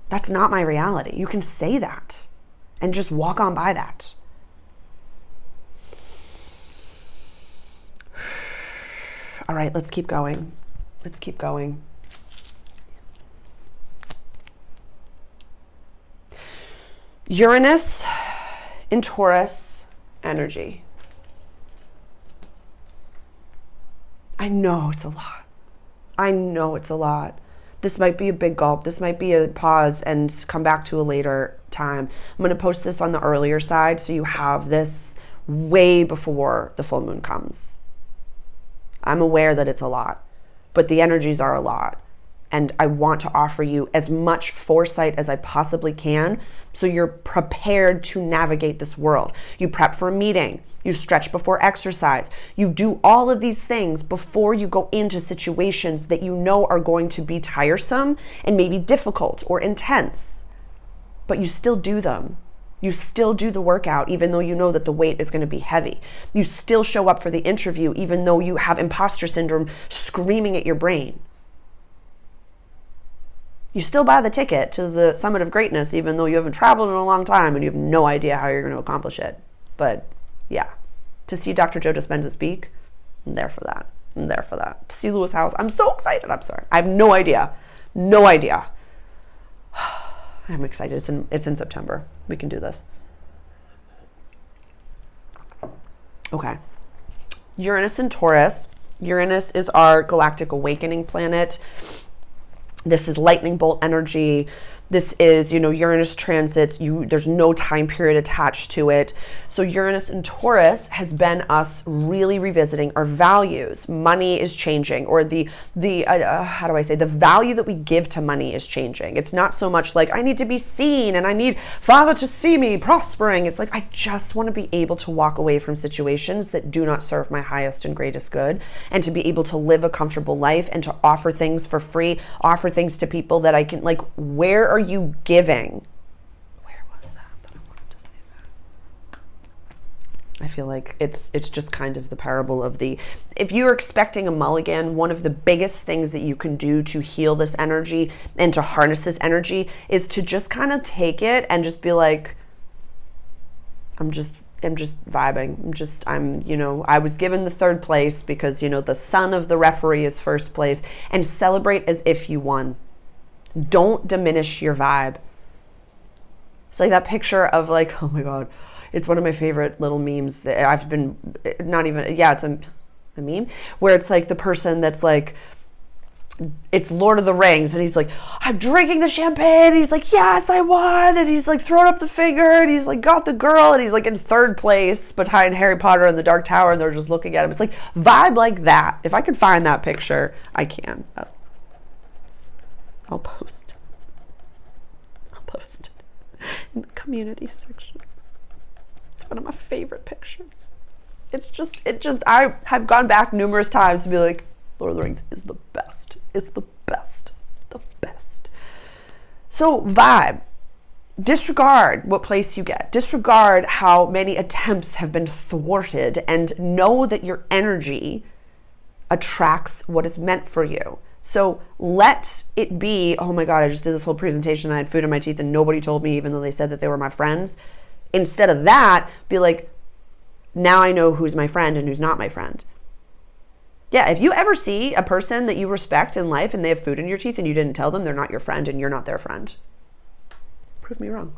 That's not my reality. You can say that and just walk on by that. All right, let's keep going. Let's keep going. Uranus in Taurus energy. I know it's a lot. I know it's a lot. This might be a big gulp. This might be a pause and come back to a later time. I'm going to post this on the earlier side so you have this way before the full moon comes. I'm aware that it's a lot, but the energies are a lot. And I want to offer you as much foresight as I possibly can so you're prepared to navigate this world. You prep for a meeting, you stretch before exercise, you do all of these things before you go into situations that you know are going to be tiresome and maybe difficult or intense. But you still do them. You still do the workout even though you know that the weight is going to be heavy. You still show up for the interview even though you have imposter syndrome screaming at your brain. You still buy the ticket to the summit of greatness, even though you haven't traveled in a long time and you have no idea how you're going to accomplish it. But yeah, to see Dr. Joe Dispenza speak, I'm there for that. I'm there for that. To see Lewis Howes, I'm so excited. I'm sorry. I have no idea. No idea. I'm excited. It's in September. We can do this. Okay. Uranus in Taurus. Uranus is our galactic awakening planet. This is lightning bolt energy. This is, Uranus transits. There's no time period attached to it. So Uranus and Taurus has been us really revisiting our values. Money is changing, or the value that we give to money is changing. It's not so much like I need to be seen and I need Father to see me prospering. It's like I just want to be able to walk away from situations that do not serve my highest and greatest good, and to be able to live a comfortable life and to offer things for free, offer things to people that I can, like, where are you giving? Where was that I wanted to say that? I feel like it's just kind of the parable of if you're expecting a mulligan, one of the biggest things that you can do to heal this energy and to harness this energy is to just kind of take it and just be like, I'm just vibing. I was given the third place because, the son of the referee is first place, and celebrate as if you won. Don't diminish your vibe. It's like that picture of like, oh my God, it's one of my favorite little memes that I've been, it's a meme where it's like the person that's like, it's Lord of the Rings, and he's like, I'm drinking the champagne, and he's like, yes, I won, and he's like throwing up the finger, and he's like got the girl, and he's like in third place behind Harry Potter and the Dark Tower, and they're just looking at him. It's like vibe like that. If I can find that picture, I can. I'll post it in the community section. It's one of my favorite pictures. I've gone back numerous times to be like, Lord of the Rings is the best. It's the best. The best. So vibe. Disregard what place you get. Disregard how many attempts have been thwarted, and know that your energy attracts what is meant for you. So let it be, oh my God, I just did this whole presentation. I had food in my teeth and nobody told me, even though they said that they were my friends. Instead of that, be like, now I know who's my friend and who's not my friend. Yeah, if you ever see a person that you respect in life and they have food in your teeth and you didn't tell them, they're not your friend and you're not their friend. Prove me wrong.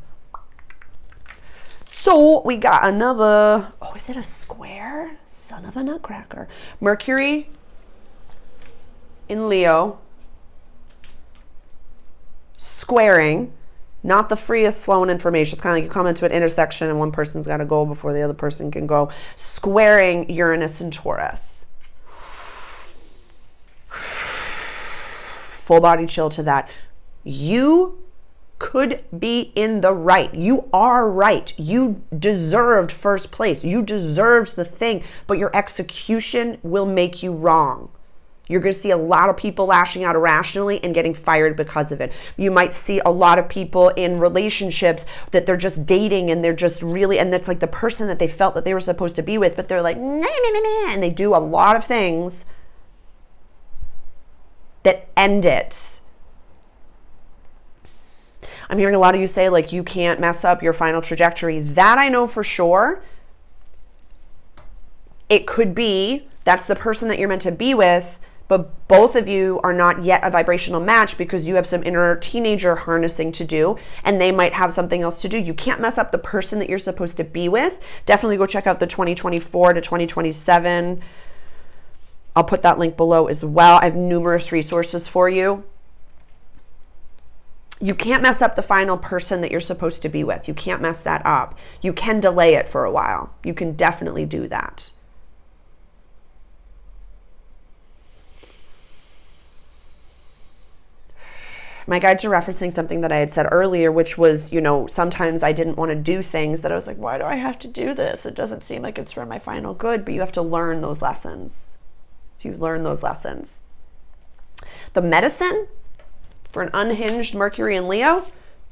So we got another, oh, is it a square? Son of a nutcracker. Mercury in Leo, squaring, not the freest flowing information. It's kind of like you come into an intersection and one person's got to go before the other person can go. Squaring Uranus and Taurus. Full body chill to that. You could be in the right. You are right. You deserved first place. You deserved the thing, but your execution will make you wrong. You're going to see a lot of people lashing out irrationally and getting fired because of it. You might see a lot of people in relationships that they're just dating and they're just really, and that's like the person that they felt that they were supposed to be with, but they're like, nah, nah, nah, nah, and they do a lot of things that end it. I'm hearing a lot of you say like, you can't mess up your final trajectory. That I know for sure. It could be that's the person that you're meant to be with, but both of you are not yet a vibrational match because you have some inner teenager harnessing to do and they might have something else to do. You can't mess up the person that you're supposed to be with. Definitely go check out the 2024 to 2027. I'll put that link below as well. I have numerous resources for you. You can't mess up the final person that you're supposed to be with. You can't mess that up. You can delay it for a while. You can definitely do that. My guides are referencing something that I had said earlier, which was, you know, sometimes I didn't want to do things that I was like, why do I have to do this? It doesn't seem like it's for my final good, but you have to learn those lessons. You learn those lessons. The medicine for an unhinged Mercury and Leo,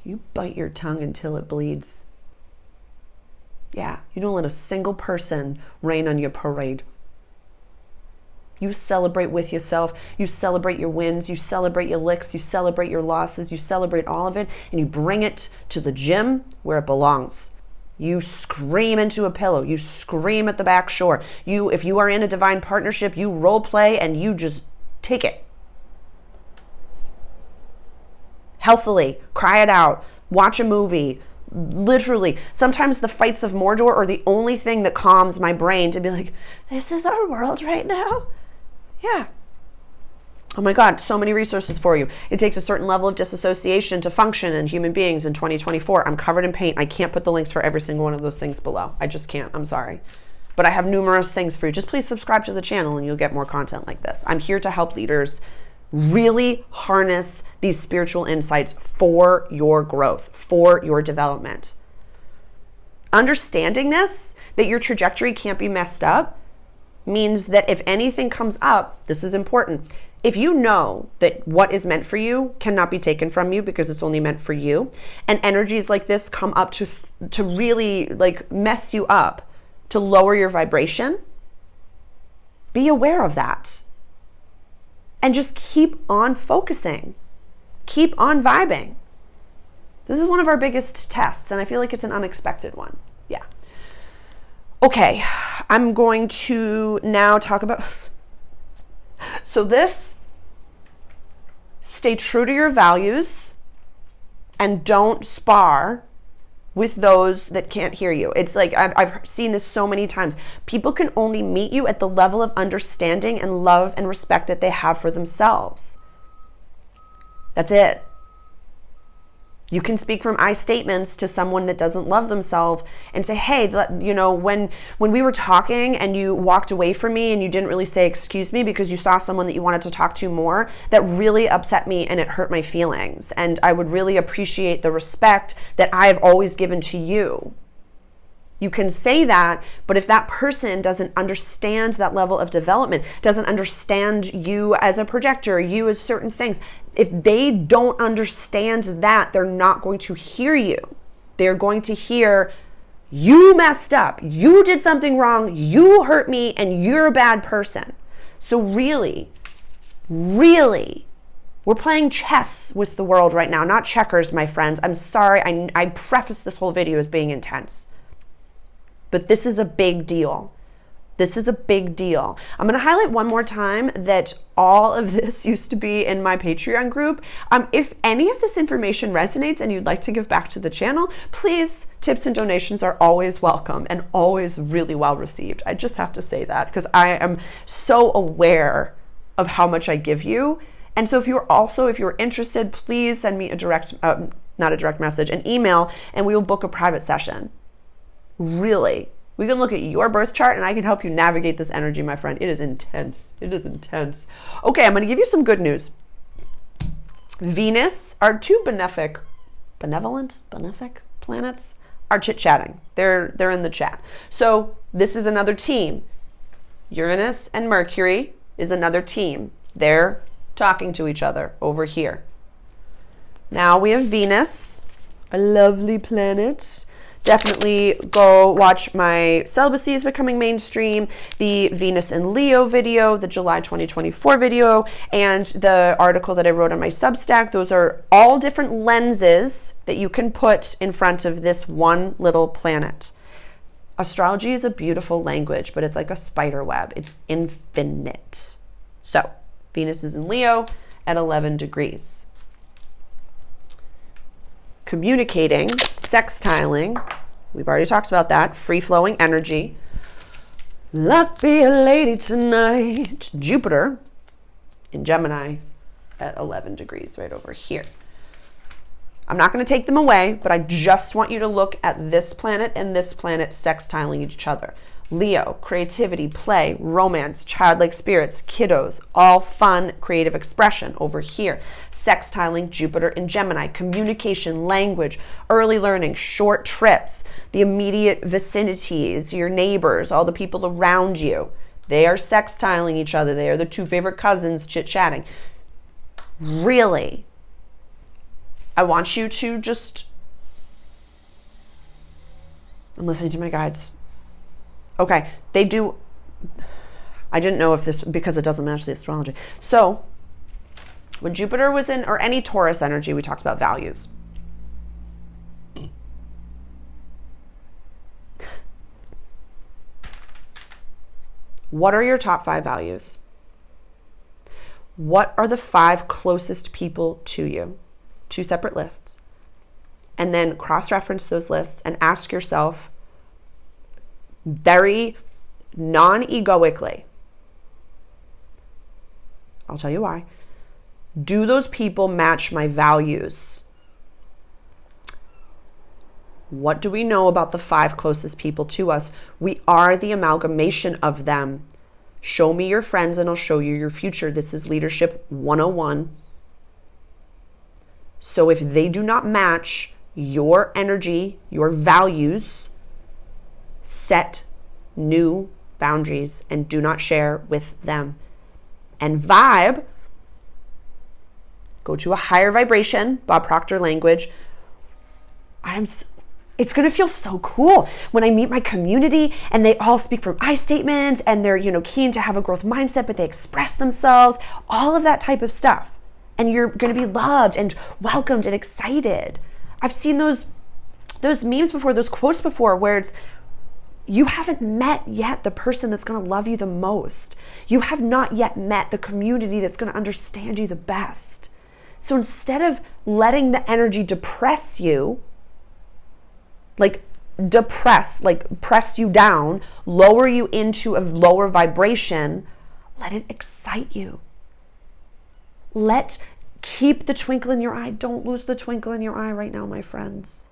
you bite your tongue until it bleeds. Yeah, you don't let a single person rain on your parade. You celebrate with yourself. You celebrate your wins. You celebrate your licks. You celebrate your losses. You celebrate all of it, and you bring it to the gym where it belongs. You scream into a pillow. You scream at the back shore. If you are in a divine partnership, you role play and you just take it. Healthily, cry it out, watch a movie. Literally, sometimes the fights of Mordor are the only thing that calms my brain to be like, this is our world right now. Yeah. Oh my God, so many resources for you. It takes a certain level of disassociation to function in human beings in 2024. I'm covered in paint. I can't put the links for every single one of those things below. I just can't. I'm sorry. But I have numerous things for you. Just please subscribe to the channel and you'll get more content like this. I'm here to help leaders really harness these spiritual insights for your growth, for your development. Understanding this, that your trajectory can't be messed up, means that if anything comes up, this is important. If you know that what is meant for you cannot be taken from you because it's only meant for you, and energies like this come up to really like mess you up, to lower your vibration, be aware of that. And just keep on focusing. Keep on vibing. This is one of our biggest tests, and I feel like it's an unexpected one. Yeah. Okay, I'm going to now talk about... So this, stay true to your values and don't spar with those that can't hear you. It's like, I've seen this so many times. People can only meet you at the level of understanding and love and respect that they have for themselves. That's it. You can speak from I statements to someone that doesn't love themselves and say, hey, you know, when we were talking and you walked away from me and you didn't really say excuse me because you saw someone that you wanted to talk to more, that really upset me and it hurt my feelings. And I would really appreciate the respect that I've always given to you. You can say that, but if that person doesn't understand that level of development, doesn't understand you as a projector, you as certain things, if they don't understand that, they're not going to hear you. They're going to hear, you messed up, you did something wrong, you hurt me, and you're a bad person. So really, really We're playing chess with the world right now, not checkers, my friends. I'm sorry, I preface this whole video as being intense. But this is a big deal. This is a big deal. I'm going to highlight one more time that all of this used to be in my Patreon group. If any of this information resonates and you'd like to give back to the channel, please, tips and donations are always welcome and always really well received. I just have to say that because I am so aware of how much I give you. And so if you're interested, please send me a not a direct message, an email, and we will book a private session. Really. We can look at your birth chart and I can help you navigate this energy, my friend. It is intense. It is intense. Okay, I'm going to give you some good news. Venus, our two benefic planets are chit-chatting. They're in the chat. So this is another team. Uranus and Mercury is another team. They're talking to each other over here. Now we have Venus, a lovely planet. Definitely go watch my Celibacy is Becoming Mainstream, the Venus and Leo video, the July 2024 video, and the article that I wrote on my Substack. Those are all different lenses that you can put in front of this one little planet. Astrology is a beautiful language, but it's like a spider web. It's infinite. So Venus is in Leo at 11 degrees. Communicating, sextiling, we've already talked about that, free-flowing energy. Love be a lady tonight. Jupiter in Gemini at 11 degrees right over here. I'm not going to take them away, but I just want you to look at this planet and this planet sextiling each other. Leo, creativity, play, romance, childlike spirits, kiddos, all fun, creative expression over here. Sextiling Jupiter in Gemini, communication, language, early learning, short trips, the immediate vicinities, your neighbors, all the people around you. They are sextiling each other. They are the two favorite cousins chit-chatting. Really, I want you to just, I'm listening to my guides. Okay, they do, I didn't know if this, because it doesn't match the astrology. So when Jupiter was in, or any Taurus energy, we talked about values. What are your top 5 values? What are the 5 closest people to you? 2 separate lists. And then cross-reference those lists and ask yourself, very non-egoically, I'll tell you why. Do those people match my values? What do we know about the 5 closest people to us? We are the amalgamation of them. Show me your friends and I'll show you your future. This is Leadership 101. So if they do not match your energy, your values, set new boundaries and do not share with them. And vibe, go to a higher vibration, Bob Proctor language. It's going to feel so cool when I meet my community and they all speak from I statements and they're, keen to have a growth mindset, but they express themselves, all of that type of stuff. And you're going to be loved and welcomed and excited. I've seen those memes before, those quotes before, where it's, you haven't met yet the person that's going to love you the most. You have not yet met the community that's going to understand you the best. So instead of letting the energy depress you, press you down, lower you into a lower vibration, let it excite you. Keep the twinkle in your eye. Don't lose the twinkle in your eye right now, my friends.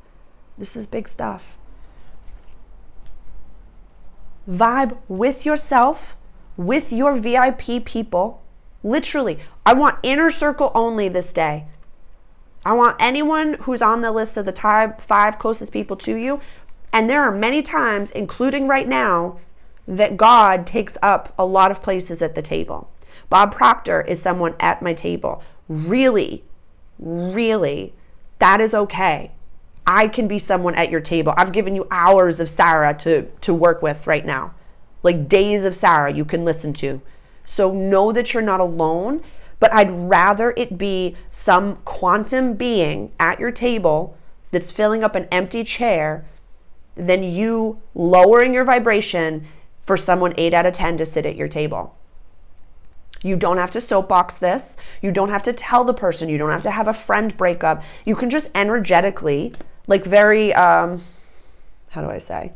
This is big stuff. Vibe with yourself, with your VIP people. Literally, I want inner circle only this day. I want anyone who's on the list of the top 5 closest people to you. And there are many times, including right now, that God takes up a lot of places at the table. Bob Proctor is someone at my table. Really, really, that is okay. I can be someone at your table. I've given you hours of Sarah to work with right now. Like days of Sarah you can listen to. So know that you're not alone, But I'd rather it be some quantum being at your table that's filling up an empty chair than you lowering your vibration for someone 8 out of 10 to sit at your table. You don't have to soapbox this. You don't have to tell the person. You don't have to have a friend breakup. You can just energetically, like very, how do I say?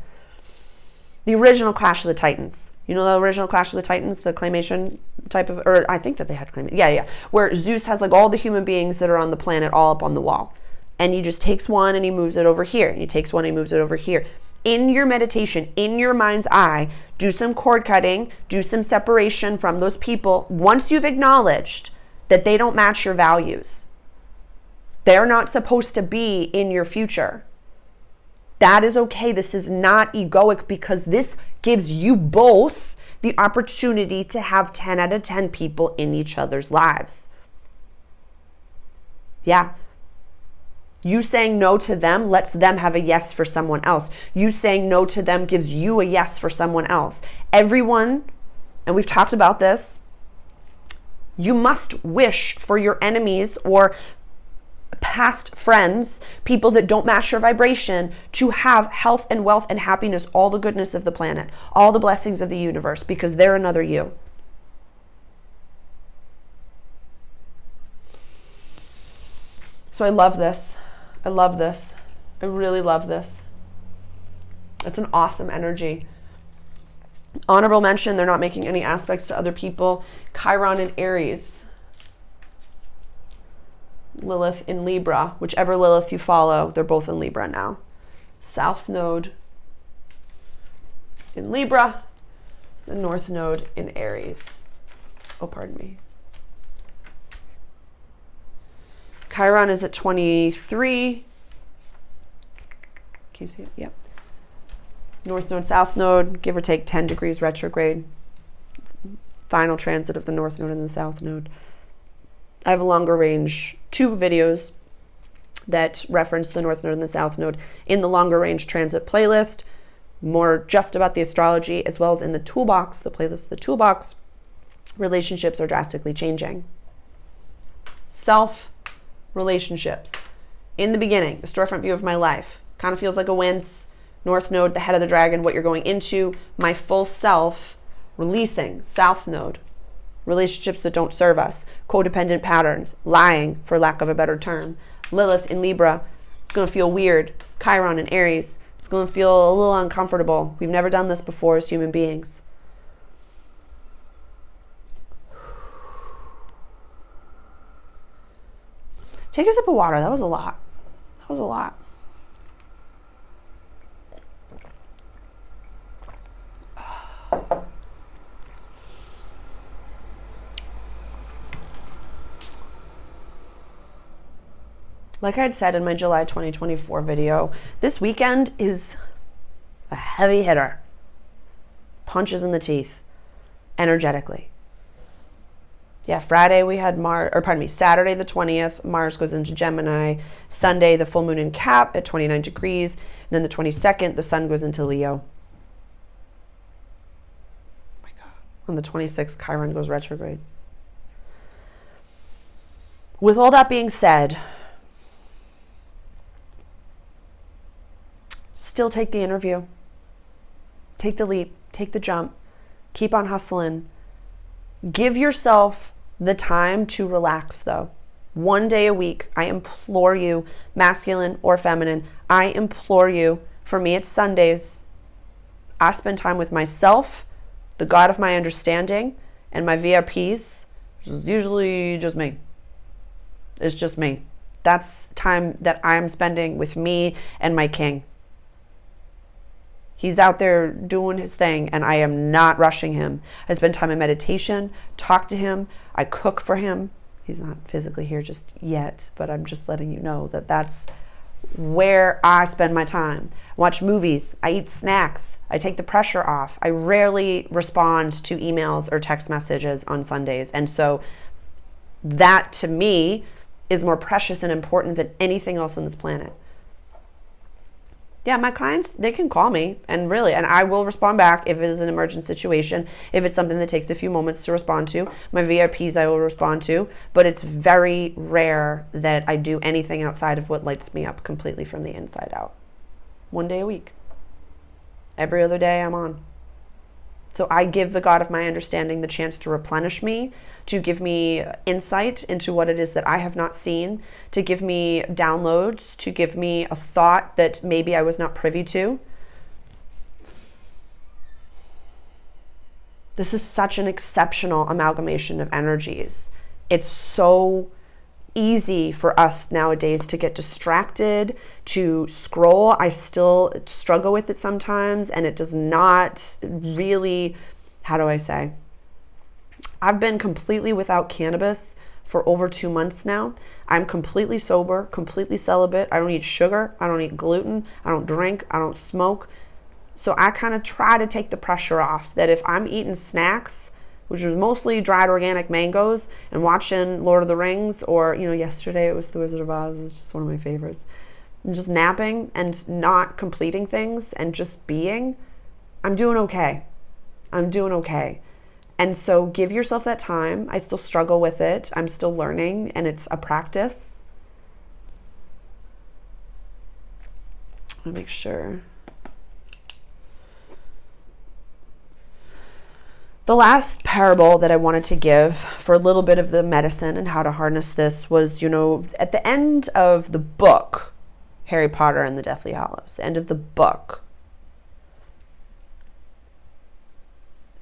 The original Clash of the Titans. You know the original Clash of the Titans, the claymation type of, or I think that they had claymation. Yeah. Where Zeus has like all the human beings that are on the planet all up on the wall. And he just takes one and he moves it over here. And he takes one and he moves it over here. In your meditation, in your mind's eye, do some cord cutting, do some separation from those people. Once you've acknowledged that they don't match your values, they're not supposed to be in your future. That is okay. This is not egoic, because this gives you both the opportunity to have 10 out of 10 people in each other's lives. Yeah. You saying no to them lets them have a yes for someone else. You saying no to them gives you a yes for someone else. Everyone, and we've talked about this, you must wish for your enemies or past friends, people that don't match your vibration, to have health and wealth and happiness, all the goodness of the planet, all the blessings of the universe, because they're another you. So I love this. I love this. I really love this. It's an awesome energy. Honorable mention, they're not making any aspects to other people. Chiron in Aries. Lilith in Libra. Whichever Lilith you follow, they're both in Libra now. South node in Libra. The North node in Aries. Oh, pardon me. Chiron is at 23. Can you see it? Yep. North node, South node, give or take 10 degrees retrograde. Final transit of the North node and the South node. I have a longer range, 2 videos that reference the North node and the South node in the longer range transit playlist. More just about the astrology, as well as in the toolbox, the playlist, the toolbox. Relationships are drastically changing. Relationships. In the beginning, the storefront view of my life. Kind of feels like a wince. North node, the head of the dragon, what you're going into. My full self, releasing. South node, relationships that don't serve us. Codependent patterns. Lying, for lack of a better term. Lilith in Libra, it's going to feel weird. Chiron in Aries, it's going to feel a little uncomfortable. We've never done this before as human beings. Take a sip of water. That was a lot. That was a lot. Like I had said in my July 2024 video, this weekend is a heavy hitter. Punches in the teeth, energetically. Yeah, Friday we had Saturday the 20th, Mars goes into Gemini. Sunday, the full moon in Cap at 29 degrees. And then the 22nd, the sun goes into Leo. Oh my God. On the 26th, Chiron goes retrograde. With all that being said, still take the interview. Take the leap. Take the jump. Keep on hustling. Give yourself the time to relax, though. 1 day a week. I implore you, masculine or feminine, I implore you. For me, it's Sundays. I spend time with myself, the God of my understanding, and my VIPs, which is usually just me. It's just me. That's time that I'm spending with me and my king. He's out there doing his thing, and I am not rushing him. I spend time in meditation, talk to him, I cook for him. He's not physically here just yet, but I'm just letting you know that that's where I spend my time. Watch movies, I eat snacks, I take the pressure off. I rarely respond to emails or text messages on Sundays, and so that to me is more precious and important than anything else on this planet. Yeah, my clients, they can call me and I will respond back if it is an emergent situation, if it's something that takes a few moments to respond to. My VIPs I will respond to, but it's very rare that I do anything outside of what lights me up completely from the inside out. 1 day a week. Every other day I'm on. So I give the God of my understanding the chance to replenish me, to give me insight into what it is that I have not seen, to give me downloads, to give me a thought that maybe I was not privy to. This is such an exceptional amalgamation of energies. It's so easy for us nowadays to get distracted, to scroll. I still struggle with it sometimes, and it does not really, how do I say? I've been completely without cannabis for over 2 months now. I'm completely sober, completely celibate. I don't eat sugar. I don't eat gluten. I don't drink. I don't smoke. So I kind of try to take the pressure off that if I'm eating snacks, which was mostly dried organic mangoes, and watching Lord of the Rings, or, yesterday it was The Wizard of Oz. It's just one of my favorites. And just napping and not completing things and just being, I'm doing okay. I'm doing okay. And so give yourself that time. I still struggle with it. I'm still learning, and it's a practice. Let me make sure. The last parable that I wanted to give for a little bit of the medicine and how to harness this was, at the end of the book, Harry Potter and the Deathly Hallows, the end of the book,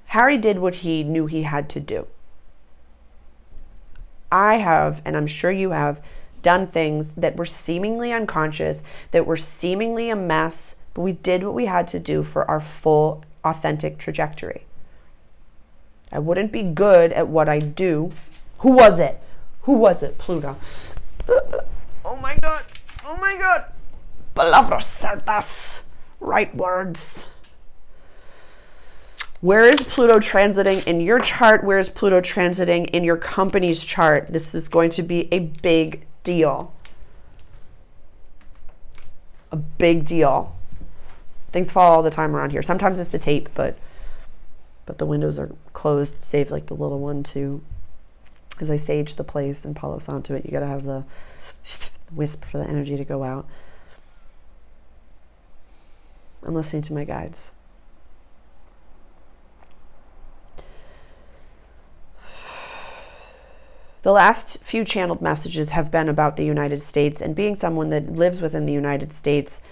Harry did what he knew he had to do. I have, and I'm sure you have, done things that were seemingly unconscious, that were seemingly a mess, but we did what we had to do for our full, authentic trajectory. I wouldn't be good at what I do. Who was it? Who was it? Pluto. Oh my God. Oh my God. Palabras certas. Right words. Where is Pluto transiting in your chart? Where is Pluto transiting in your company's chart? This is going to be a big deal. A big deal. Things fall all the time around here. Sometimes it's the tape, but the windows are closed, save like the little one to, as I sage the place and Palo Santo it, you gotta have the wisp for the energy to go out. I'm listening to my guides. The last few channeled messages have been about the United States, and being someone that lives within the United States,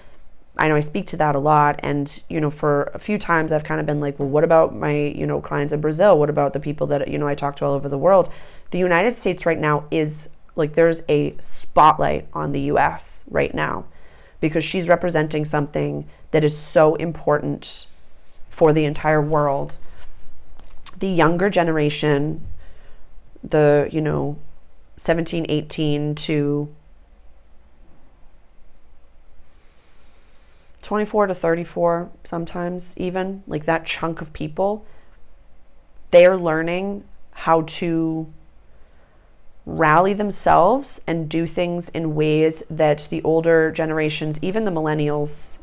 I know I speak to that a lot, and, for a few times I've kind of been like, well, what about my, clients in Brazil? What about the people that, I talk to all over the world? The United States right now is like, there's a spotlight on the US right now because she's representing something that is so important for the entire world. The younger generation, the, 17, 18 to 24 to 34, sometimes even, like that chunk of people, they are learning how to rally themselves and do things in ways that the older generations, even the millennials,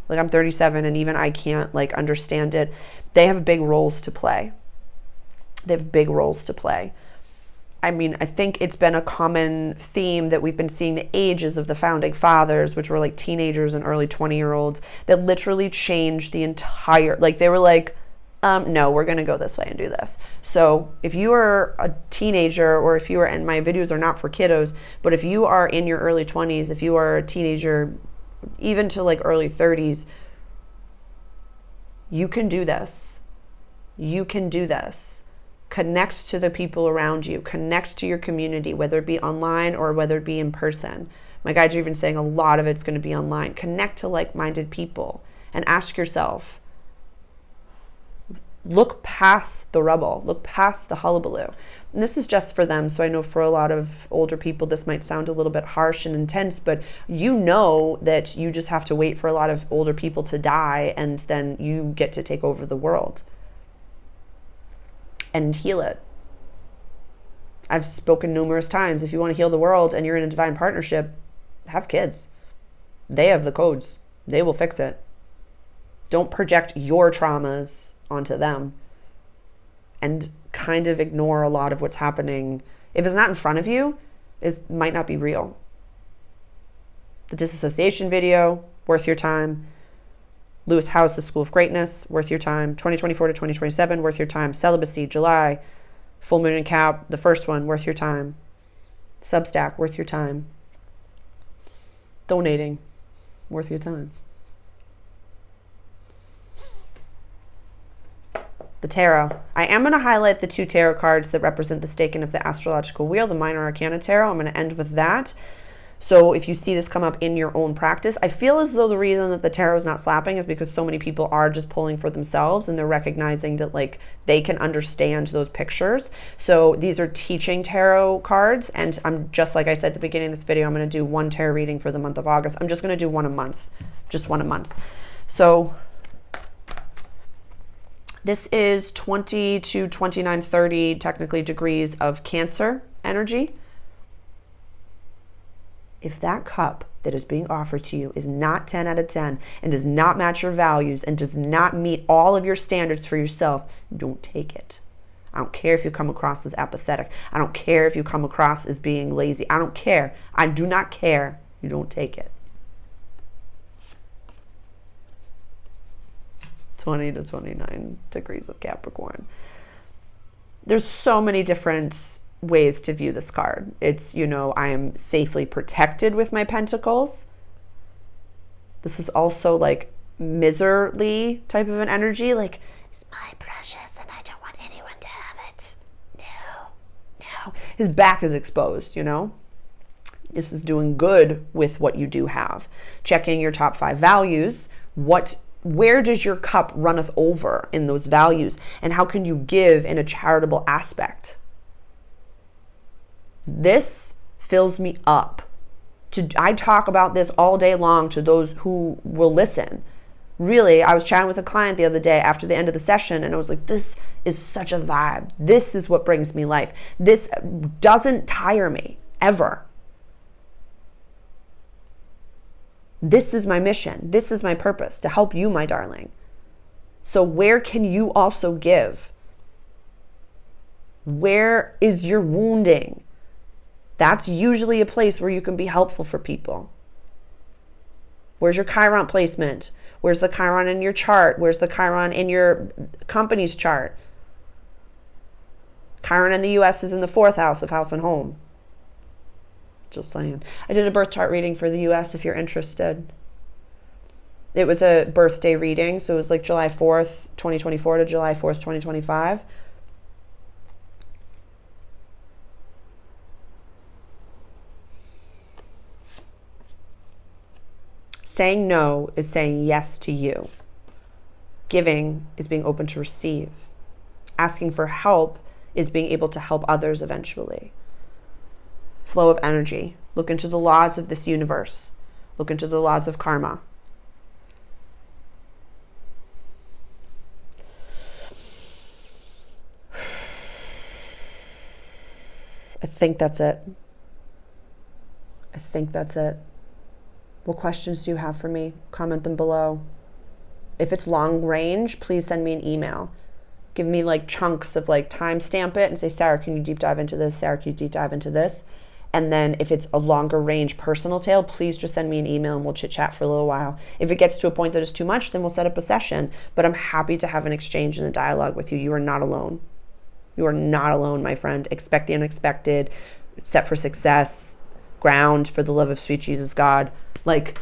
like I'm 37 and even I can't understand it. They have big roles to play. They have big roles to play. I mean, I think it's been a common theme that we've been seeing the ages of the founding fathers, which were like teenagers and early 20-year-olds, that literally changed the entire, they were like, no, we're going to go this way and do this. So if you are a teenager, or if you are, and my videos are not for kiddos, but if you are in your early 20s, if you are a teenager, even to early 30s, you can do this. You can do this. Connect to the people around you, connect to your community, whether it be online or whether it be in person. My guides are even saying a lot of it's going to be online. Connect to like-minded people and ask yourself, look past the rubble, look past the hullabaloo. And this is just for them, so I know for a lot of older people this might sound a little bit harsh and intense, but that you just have to wait for a lot of older people to die, and then you get to take over the world and heal it. I've spoken numerous times, if you want to heal the world and you're in a divine partnership, have kids. They have the codes. They will fix it. Don't project your traumas onto them and kind of ignore a lot of what's happening. If it's not in front of you, it might not be real. The disassociation video, worth your time. Lewis Howes, The School of Greatness, worth your time. 2024 to 2027, worth your time. Celibacy, July. Full Moon and Cap, the first one, worth your time. Substack, worth your time. Donating, worth your time. The tarot. I am going to highlight the 2 tarot cards that represent the staking of the astrological wheel, the Minor Arcana Tarot. I'm going to end with that. So if you see this come up in your own practice, I feel as though the reason that the tarot is not slapping is because so many people are just pulling for themselves and they're recognizing that like they can understand those pictures. So these are teaching tarot cards, and I'm just like I said at the beginning of this video, I'm going to do 1 tarot reading for the month of August. I'm just going to do 1 a month, just 1 a month. So this is 20 to 29, 30 technically degrees of Cancer energy. If that cup that is being offered to you is not 10 out of 10 and does not match your values and does not meet all of your standards for yourself, don't take it. I don't care if you come across as apathetic. I don't care if you come across as being lazy. I don't care. I do not care. You don't take it. 20 to 29 degrees of Capricorn. There's so many different ways to view this card. It's, you know, I am safely protected with my pentacles. This is also like miserly type of an energy, like it's my precious and I don't want anyone to have it. No. His back is exposed, you know. This is doing good with what you do have. Checking your top 5 values. Where does your cup runneth over in those values? And how can you give in a charitable aspect? This fills me up. I talk about this all day long to those who will listen. Really, I was chatting with a client the other day after the end of the session, and I was like, this is such a vibe. This is what brings me life. This doesn't tire me, ever. This is my mission. This is my purpose, to help you, my darling. So where can you also give? Where is your wounding? That's usually a place where you can be helpful for people. Where's your Chiron placement? Where's the Chiron in your chart? Where's the Chiron in your company's chart? Chiron in the US is in the 4th house of house and home. Just saying. I did a birth chart reading for the US if you're interested. It was a birthday reading, so it was like July 4th, 2024 to July 4th, 2025. Saying no is saying yes to you. Giving is being open to receive. Asking for help is being able to help others eventually. Flow of energy. Look into the laws of this universe. Look into the laws of karma. I think that's it. What questions do you have for me? Comment them below. If it's long range, please send me an email. Give me like chunks of like timestamp it and say, Sarah, can you deep dive into this? Sarah, can you deep dive into this? And then if it's a longer range personal tale, please just send me an email and we'll chit chat for a little while. If it gets to a point that is too much, then we'll set up a session. But I'm happy to have an exchange and a dialogue with you. You are not alone. You are not alone, my friend. Expect the unexpected, set for success, ground for the love of sweet Jesus God. Like,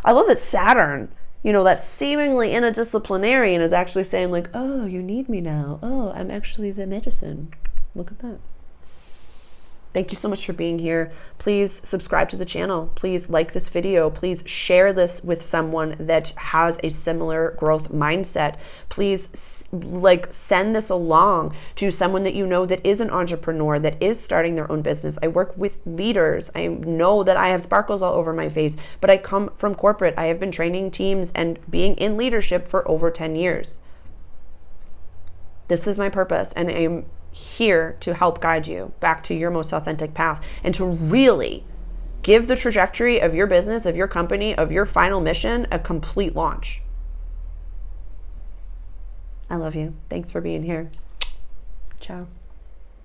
I love that Saturn, you know, that seemingly interdisciplinarian is actually saying like, oh, you need me now. Oh, I'm actually the medicine. Look at that. Thank you so much for being here. Please subscribe to the channel. Please like this video. Please share this with someone that has a similar growth mindset. Please like send this along to someone that you know that is an entrepreneur, that is starting their own business. I work with leaders. I know that I have sparkles all over my face, but I come from corporate. I have been training teams and being in leadership for over 10 years. This is my purpose, and I'm here to help guide you back to your most authentic path and to really Give the trajectory of your business, of your company, of your final mission a complete launch. I love you. Thanks for being here. Ciao.